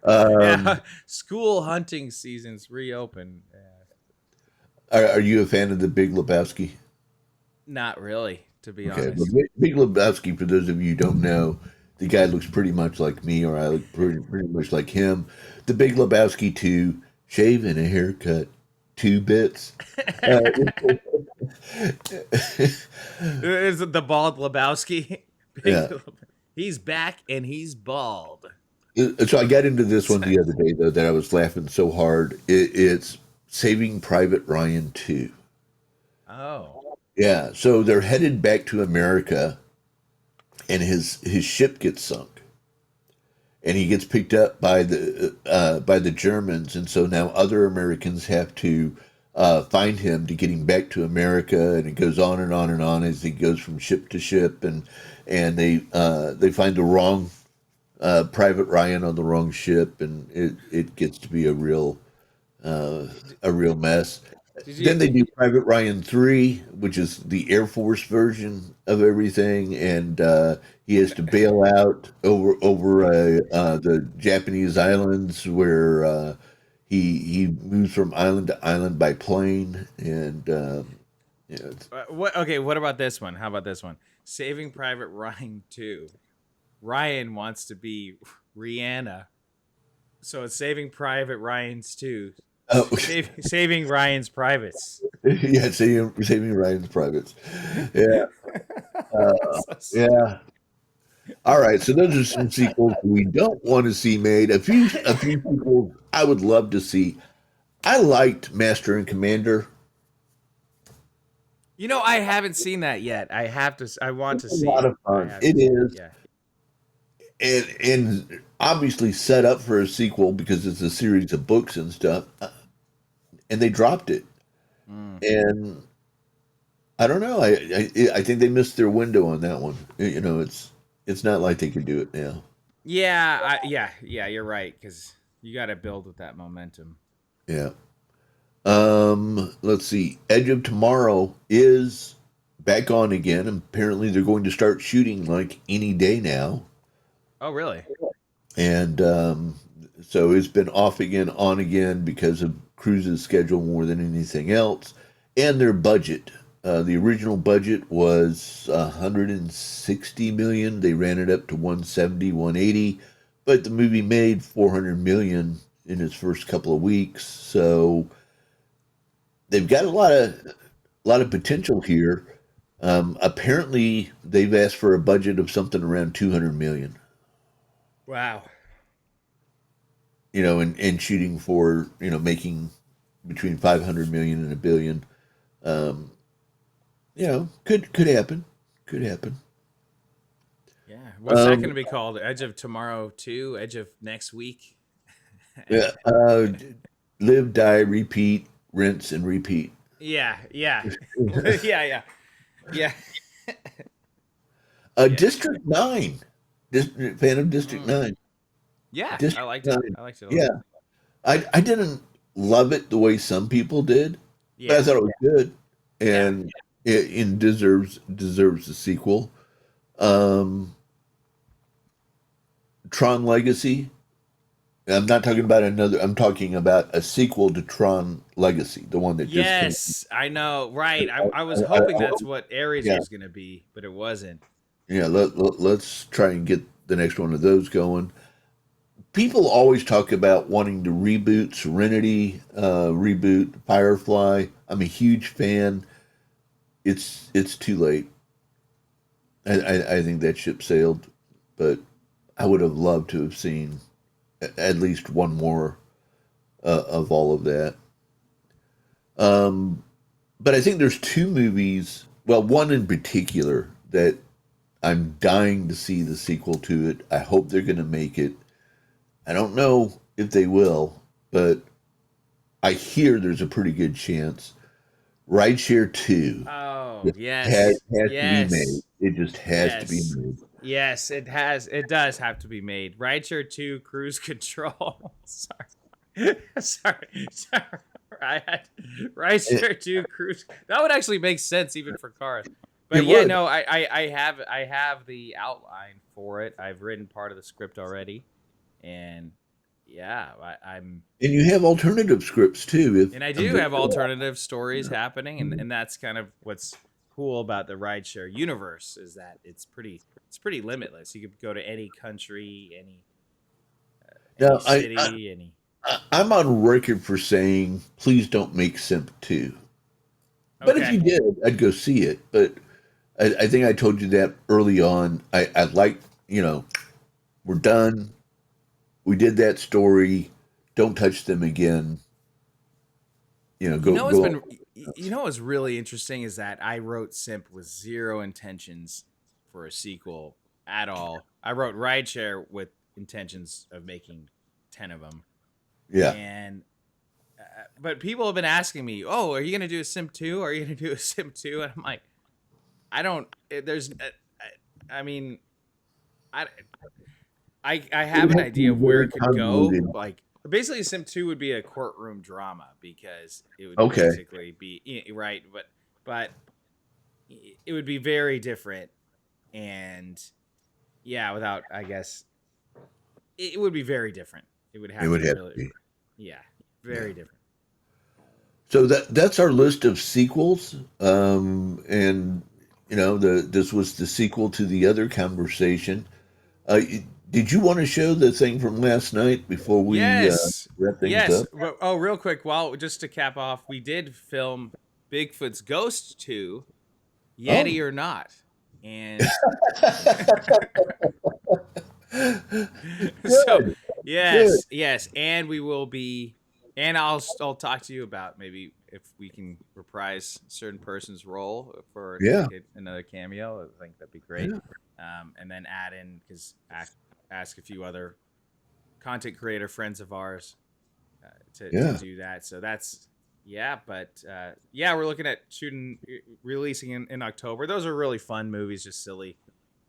Um, Yeah. School hunting seasons reopen. Yeah. are you a fan of the Big Lebowski? Not really, to be Okay. honest. Well, Big Lebowski, for those of you who don't know, the guy looks pretty much like me, or I look pretty much like him. The Big Lebowski 2, shave and a haircut, 2 bits. Is it the bald Lebowski? Yeah. He's back and he's bald. So I got into this one the other day, though, that I was laughing so hard. It's Saving Private Ryan 2. Oh. Yeah, so they're headed back to America, and his ship gets sunk, and he gets picked up by the Germans, and so now other Americans have to find him to get him back to America, and it goes on and on and on as he goes from ship to ship, and they find the wrong Private Ryan on the wrong ship, and it gets to be a real mess. Then they do Private Ryan 3, which is the Air Force version of everything, and he has to bail out over the Japanese islands where he moves from island to island by plane, and What about this one? How about this one? Saving Private Ryan 2. Ryan wants to be Rihanna. So it's Saving Private Ryan's too. Oh, Saving Ryan's privates. yeah, saving Ryan's privates. Yeah, uh, yeah. All right, so those are some sequels we don't want to see made. A few sequels I would love to see. I liked Master and Commander. I haven't seen that yet. I have to. I want to It's a see lot it. of I fun. have to It see it. is, Yeah. and obviously set up for a sequel because it's a series of books and stuff. And they dropped it, Mm. and I don't know. I think they missed their window on that one. It's not like they can do it now. Yeah. Yeah. You're right because you got to build with that momentum. Yeah. Let's see. Edge of Tomorrow is back on again. Apparently, they're going to start shooting like any day now, Oh, really? and so it's been off again, on again because of Cruise's schedule more than anything else, and their budget. The original budget was 160 million. They ran it up to 170, 180, but the movie made 400 million in its first couple of weeks. So they've got a lot of potential here. Apparently, they've asked for a budget of something around 200 million. Wow. And shooting for making between 500 million and a billion. Um, could happen. Could happen. Yeah. What's that going Um, to be called? Edge of Tomorrow 2? Edge of Next Week? yeah. Live, die, repeat, rinse, and repeat. Yeah. Yeah. Yeah. Yeah. Yeah. Yeah. District 9. Fan of District Mm. 9. Yeah. I District liked it. 9. I liked it a lot. Yeah. I didn't love it the way some people did, but I Yeah. thought it was good, Yeah. and it deserves a sequel. Um, Tron Legacy. I'm not talking about another. I'm talking about a sequel to Tron Legacy, the one that just came. Yes, I know. Right. I was I, hoping I, that's what Ares yeah, was going to be, but it wasn't. yeah. Let's try and get the next one of those going. People always talk about wanting to reboot Serenity, reboot Firefly. I'm a huge fan. It's too late. I think that ship sailed, but I would have loved to have seen at least one more of all of that. Um, but I think there's two movies, well, one in particular that I'm dying to see the sequel to it. I hope they're going to make it. I don't know if they will, but I hear there's a pretty good chance. Rideshare 2 Oh, just has, yes. has to be made. Yes. It just has to be Yes. made. Yes, it has. It does have to be made. Rideshare 2 Cruise Control. Sorry. Sorry. I had It, Rideshare 2 Cruise. That would actually make sense even for cars. But it yeah, would. no, I have the outline for it. I've written part of the script already. And yeah, I'm And you have alternative scripts too. If and I I'm do very have alternative stories happening, and, Mhm. and that's kind of what's cool about the rideshare universe is that it's pretty limitless. You could go to any country, any Now, I city, any. I'm on record for saying please don't make Simp 2. But if Okay. you did, I'd go see it. But I think I told you that early on. I like, we're done. We did that story. Don't touch them again. You Go know what's go. been you know what's really interesting is that I wrote Simp with zero intentions for a sequel at all. I wrote Rideshare with intentions of making 10 of them. Yeah, And but people have been asking me, "Oh, are you going to do a Simp 2? Are you going to do a Simp 2?" And I'm like, I don't there's I mean, I I it have would an have to be idea of where very it could go. convoluted. Like basically, Sim 2 would be a courtroom drama because it would Okay. basically be right, but it would be very different, and yeah, without I guess it would be very different. It would It have would to have to really, be. yeah, Yeah. very different. So that's our list of sequels. And this was the sequel to the other conversation. Did you want to show the thing from last night before we Yes. wrap things Yes. up? Oh, real quick, just to cap off, we did film Bigfoot's Ghost 2, Yeti or Not. And so yes, and we will be, and I'll talk to you about maybe if we can reprise a certain person's role for another cameo. I think that'd be great. Yeah. And then add in, because ask a few other content creator friends of ours to do that. So that's we're looking at releasing in October. Those are really fun movies, just silly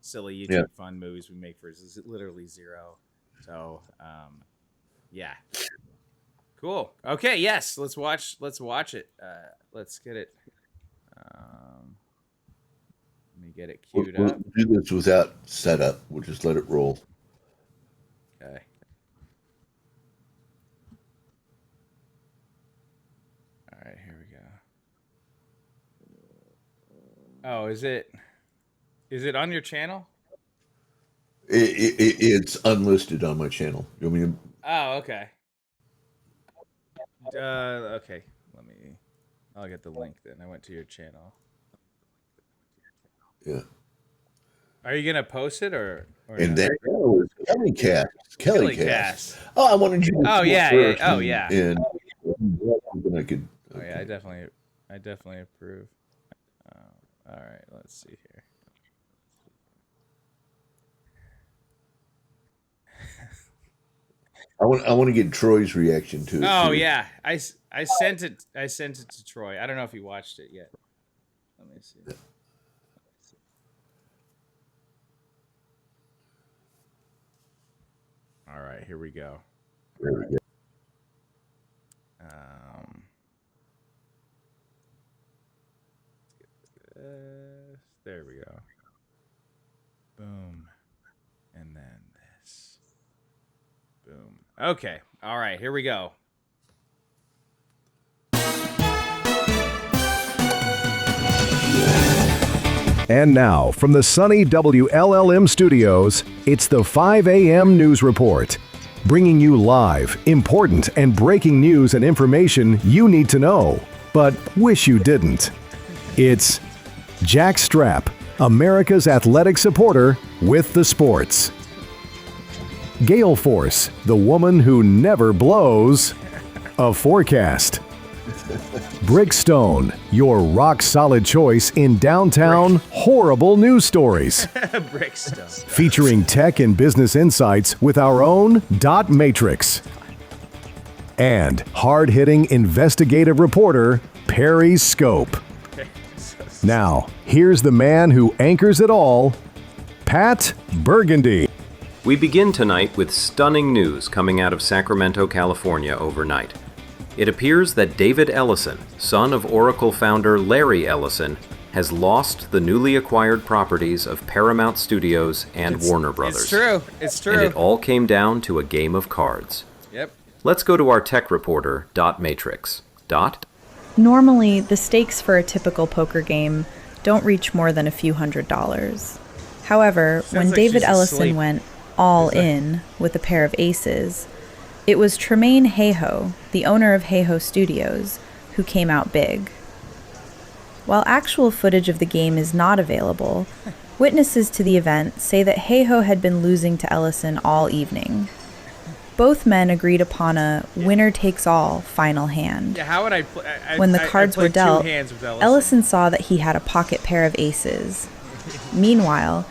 YouTube fun movies we make for literally zero. So cool. Okay, yes, let's watch it. Let's get it. Let me get it queued We'll up. do this without setup. We'll just let it roll. Okay. All right, here we go. Oh, is it on your channel? It's unlisted on my channel. You want me to? Oh, okay. Okay. I'll get the link then. I went to your channel. Yeah. Are you gonna post it or And then was Kelley Cast. Kelley Cast. Oh, I wanted you to. Oh yeah. First Oh yeah. And I could. Oh yeah. I definitely approve. All right. Let's see here. I want to get Troy's reaction to it. Oh too. yeah. I sent it to Troy. I don't know if he watched it yet. Let me see. All right, here we go. There we go. There we go. Boom. And then this. Boom. Okay. All right, here we go. And now, from the sunny WLLM studios, it's the 5 a.m. News Report. Bringing you live, important, and breaking news and information you need to know, but wish you didn't. It's Jack Strapp, America's athletic supporter, with the sports. Gale Force, the woman who never blows a forecast. Brickstone, your rock-solid choice in downtown horrible news stories. Brickstone. Featuring tech and business insights with our own Dot Matrix. And hard-hitting investigative reporter, Perry Scope. Now, here's the man who anchors it all, Pat Burgundy. We begin tonight with stunning news coming out of Sacramento, California overnight. It appears that David Ellison, son of Oracle founder Larry Ellison, has lost the newly acquired properties of Paramount Studios and Warner Brothers. It's true. And it all came down to a game of cards. Yep. Let's go to our tech reporter, Dot Matrix. Dot? Normally, the stakes for a typical poker game don't reach more than a few $100s. However, when like David she's Ellison asleep. went all in with a pair of aces, it was Tremain Hayhoe, the owner of Hayhoe Studios, who came out big. While actual footage of the game is not available, witnesses to the event say that Hayhoe had been losing to Ellison all evening. Both men agreed upon a winner-takes-all final hand. Yeah, how would I When the cards were dealt, Ellison. Ellison saw that he had a pocket pair of aces. Meanwhile,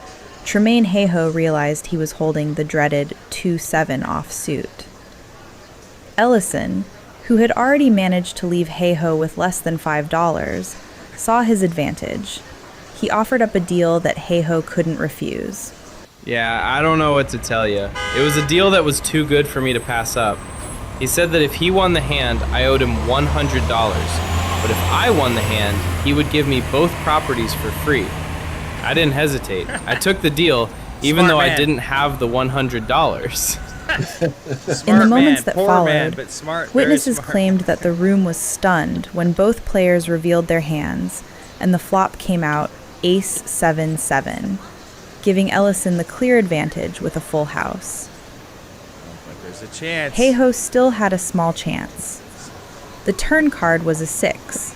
Tremain Hayhoe realized he was holding the dreaded 2-7 offsuit. Ellison, who had already managed to leave Hayhoe with less than $5, saw his advantage. He offered up a deal that Hayhoe couldn't refuse. Yeah, I don't know what to tell you. It was a deal that was too good for me to pass up. He said that if he won the hand, I owed him $100. But if I won the hand, he would give me both properties for free. I didn't hesitate. I took the deal, even though I didn't have the $100. In the moments that followed, smart, witnesses claimed that the room was stunned when both players revealed their hands, and the flop came out Ace 7-7. giving Ellison the clear advantage with a full house. But there's a chance. Hayhoe still had a small chance. The turn card was a 6.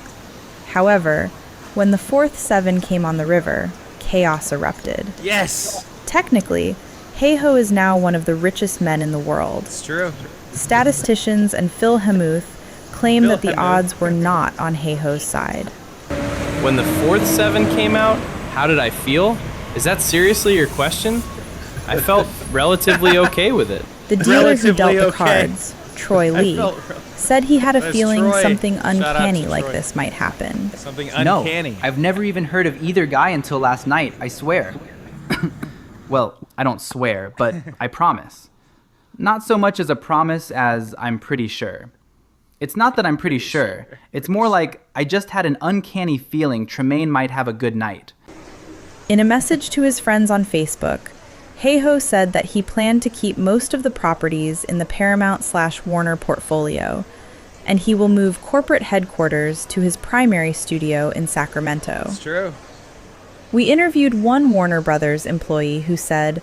However, when the fourth 7 came on the river, chaos erupted. Yes! Technically, Hayhoe is now one of the richest men in the world. It's true. Statisticians and Phil Hellmuth claim Phil that the Hellmuth. odds were not on Hayhoe's side. When the fourth 7 came out, how did I feel? Is that seriously your question? I felt relatively okay with it. The dealer who dealt Relatively the okay. cards, Troy Lee, felt- said he had a That's feeling Troy. something Shout out to uncanny like Troy. this might happen. Something No, uncanny. I've never even heard of either guy until last night, I swear. Well, I don't swear, but I promise. Not so much as a promise as I'm pretty sure. It's not that I'm pretty sure. It's more like I just had an uncanny feeling Tremain might have a good night. In a message to his friends on Facebook, Hayhoe said that he planned to keep most of the properties in the Paramount/Warner portfolio, and he will move corporate headquarters to his primary studio in Sacramento. It's true. We interviewed one Warner Brothers employee who said,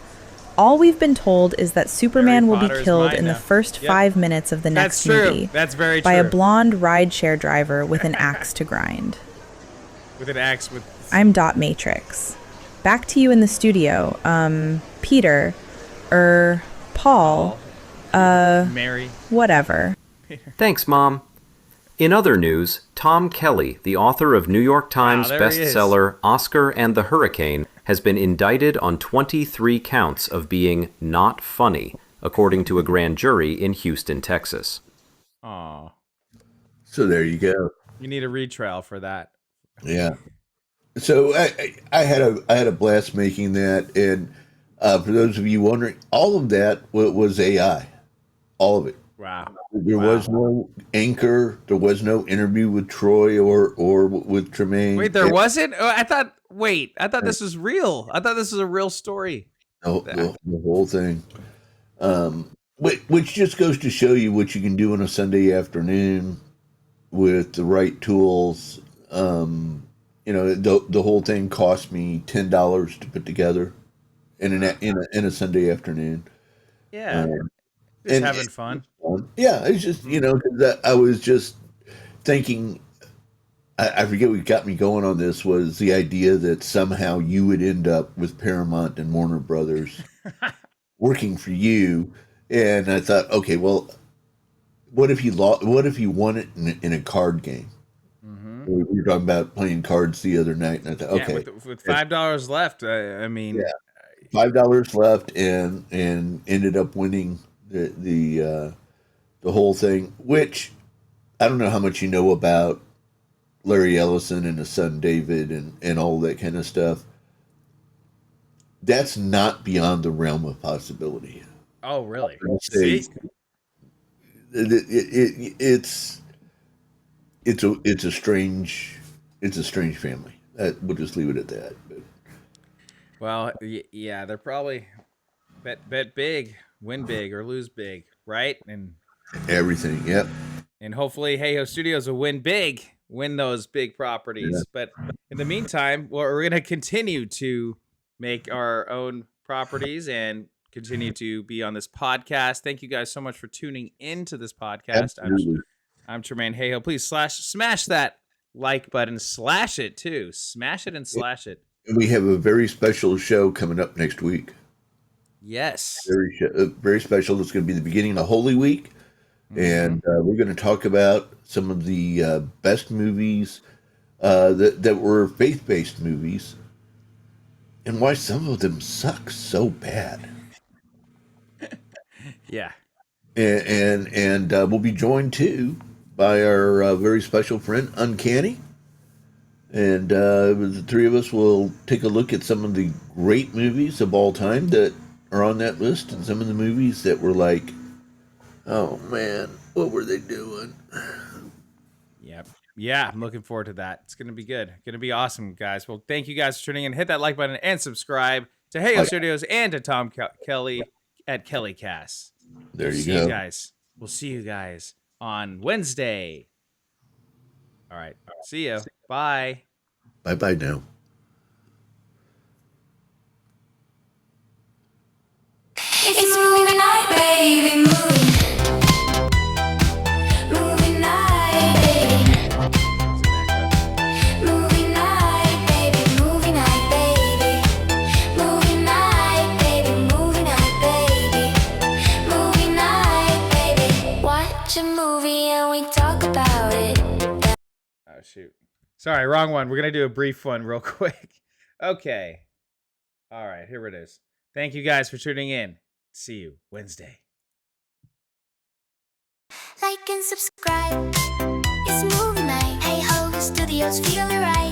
"All we've been told is that Superman will Potter be is killed mine in the now." first Yep. 5 minutes of the That's next true. movie That's very by a true. blonde rideshare driver with an axe to grind." With an axe with... I'm Dot Matrix. Back to you in the studio. Peter, Paul, Mary. whatever. Thanks, Mom. In other news, Tom Kelley, the author of New York Times there he is. bestseller Oscar and the Hurricane, has been indicted on 23 counts of being not funny, according to a grand jury in Houston, Texas. Aw. So there you go. You need a retrial for that. Yeah. So I had a blast making that, and for those of you wondering, all of that was AI, all of it. Wow. There was no anchor. There was no interview with Troy or with Tremain. Wait, there wasn't? Oh, I thought this was real. I thought this was a real story. The whole thing. Which just goes to show you what you can do on a Sunday afternoon with the right tools. The whole thing cost me $10 to put together in a Sunday afternoon. Yeah. Just and having fun. Yeah, it's just 'cause I was just thinking. I forget what got me going on this was the idea that somehow you would end up with Paramount and Warner Brothers working for you, and I thought, okay, well, what if you won it in a card game? We were talking about playing cards the other night, and I thought, okay, Yeah, with $5 left, I mean, Yeah. $5 left, and ended up winning the whole thing. Which I don't know how much you know about Larry Ellison and his son David and all that kind of stuff. That's not beyond the realm of possibility. oh really? Say- See? It's a strange family. We'll just leave it at that. But Well, yeah, they're probably bet big, win big, or lose big, right? And everything, yep. hopefully Hayhoe Studios will win big, win those big properties. Yeah. But in the meantime, we're going to continue to make our own properties and continue to be on this podcast. Thank you guys so much for tuning into this podcast. Absolutely. I'm Tremain Hayhoe. Please smash that like button, slash it too. Smash it and slash it. We have a very special show coming up next week. Yes. Very special. It's going to be the beginning of Holy Week, and we're going to talk about some of the best movies that were faith-based movies, and why some of them suck so bad. Yeah. And we'll be joined too by our very special friend Uncanny, and the three of us will take a look at some of the great movies of all time that are on that list, and some of the movies that were like, oh man, what were they doing? Yep. Yeah, I'm looking forward to that. It's going to be good. Going to be awesome, guys. Well, thank you guys for tuning in. Hit that like button and subscribe to Hayhoe Studios and to Tom Kelley at Kelley Cast. There you See go. you guys. We'll see you guys on Wednesday. All right. See you. Bye. Bye bye now. It's movie night, baby. Movie night, baby. Movie night, baby. Movie night, baby. Movie night, baby. Movie night, baby. Movie night, baby. Watch a movie and we talk about it. Oh, shoot. Sorry, wrong one. We're going to do a brief one real quick. Okay. All right, here it is. Thank you guys for tuning in. See you Wednesday. Like and subscribe. It's movie night. Hey ho, studios feel it right.